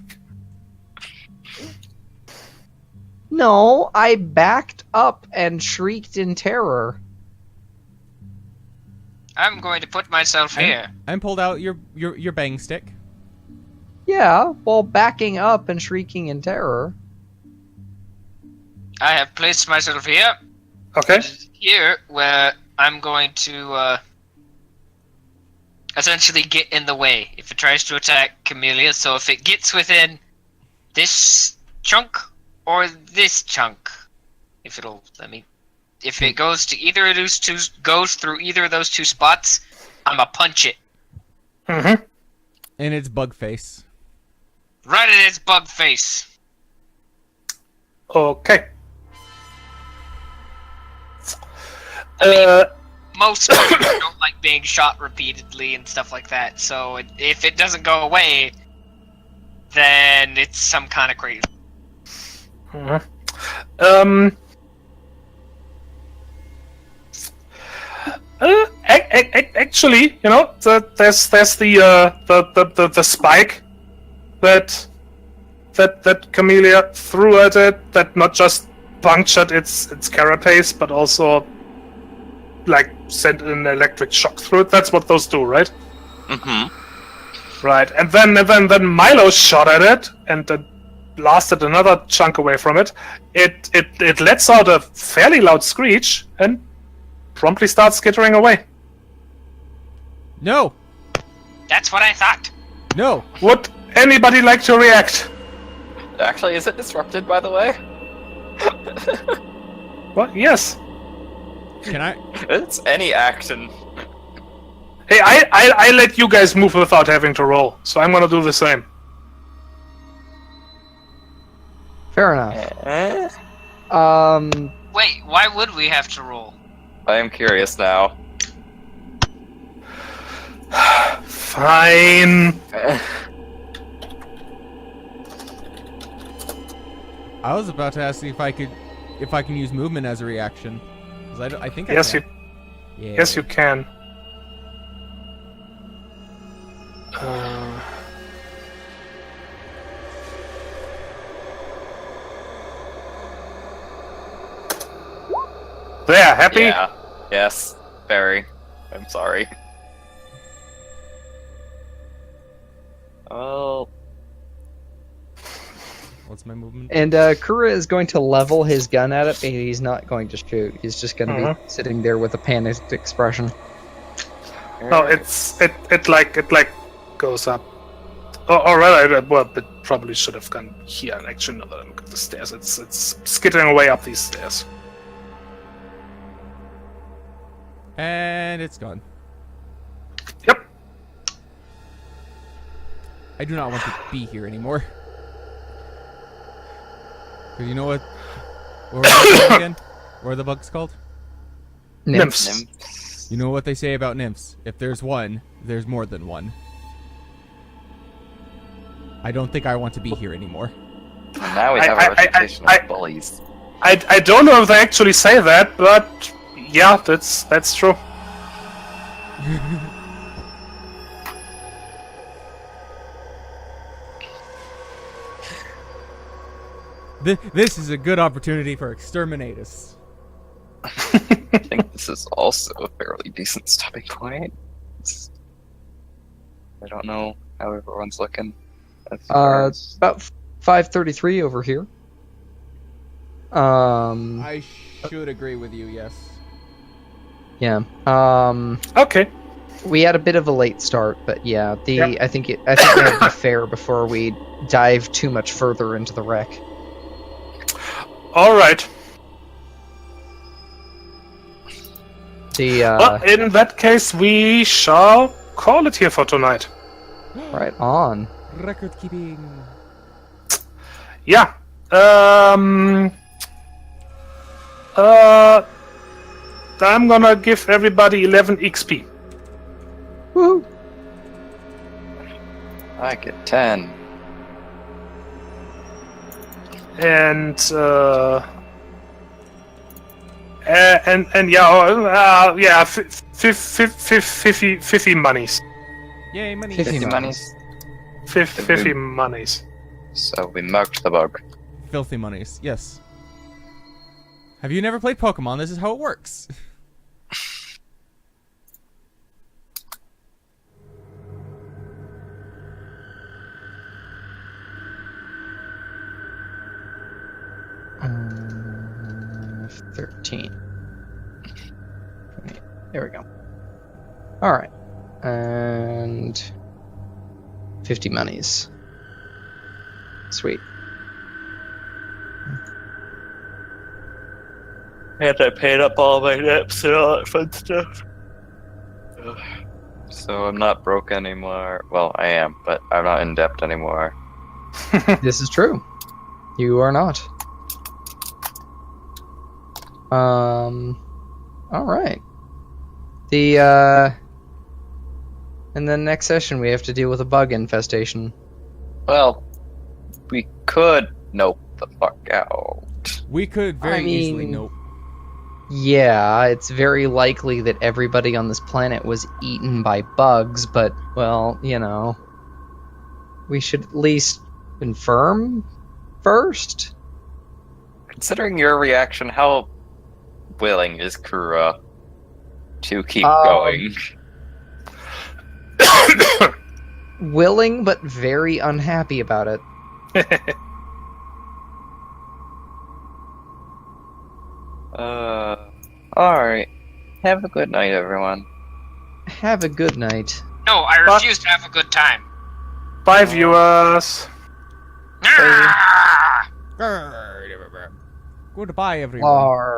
No, I backed up and shrieked in terror. I'm going to put myself here. And pulled out your bang stick. Yeah, while backing up and shrieking in terror. I have placed myself here. Okay. Here, where I'm going to essentially get in the way if it tries to attack Camellia. So if it gets within this chunk or this chunk, if it goes to either of those two, goes through either of those two spots, I'ma punch it. Mm-hmm. And it's bug face. Right in its bug face. Okay. Most people don't like being shot repeatedly and stuff like that, so if it doesn't go away, then it's some kind of crazy. Actually, you know, there's the spike that Camellia threw at it that not just punctured its carapace, but also like sent an electric shock through it. That's what those do, right? Mm-hmm. Right, and then Milo shot at it and blasted another chunk away from it. It lets out a fairly loud screech and promptly starts skittering away. No! That's what I thought. No! Would anybody like to react? Actually, is it disrupted, by the way? What? Yes. Can I? It's any action. Hey, I let you guys move without having to roll, so I'm gonna do the same. Fair enough. Eh? Wait, why would we have to roll? I am curious now. Fine. I was about to ask if I can use movement as a reaction. 'Cause I think I Yes, can. Yes, you can. There, happy? Yeah. Yes. Very. I'm sorry. Oh. What's my movement? And Kura is going to level his gun at it, but he's not going to shoot. He's just going to be sitting there with a panicked expression. No, it like goes up. Or rather, well, it probably should have gone here. Actually, no, look at the stairs. It's skittering away up these stairs. And it's gone. Yep. I do not want to be here anymore. 'Cause you know what? What was the bug again? What are the bugs called? Nymphs. You know what they say about nymphs? If there's one, there's more than one. I don't think I want to be here anymore. Now we have a reputation of bullies. I don't know if they actually say that, but yeah, that's true. This is a good opportunity for exterminatus. I think this is also a fairly decent stopping point. I don't know how everyone's looking. About 5:33 over here. I should agree with you, yes. Yeah. Okay. We had a bit of a late start, but yeah, Yep. I think we have to be fair before we dive too much further into the wreck. All right. Well, in that case, we shall call it here for tonight. Right on. Record keeping. Yeah. I'm gonna give everybody 11 XP. Woo! I get 10. And yeah, 50 monies. Yay, money. 50 monies. 50 monies. So we marked the bug. Filthy monies, yes. Have you never played Pokemon? This is how it works. 13. There we go. Alright. And 50 monies. Sweet. And I paid up all my debts and all that fun stuff. So I'm not broke anymore. Well, I am, but I'm not in debt anymore. This is true. You are not. Alright. In the next session we have to deal with a bug infestation. Well, we could nope the fuck out. We could very easily nope. Yeah, it's very likely that everybody on this planet was eaten by bugs, but, well, you know, we should at least confirm first? Considering your reaction, how willing is Kura to keep going? Willing, but very unhappy about it. Alright. Have a good night, everyone. Have a good night. No, I refuse to have a good time. Bye, viewers. Ah! Goodbye, everyone. Lar.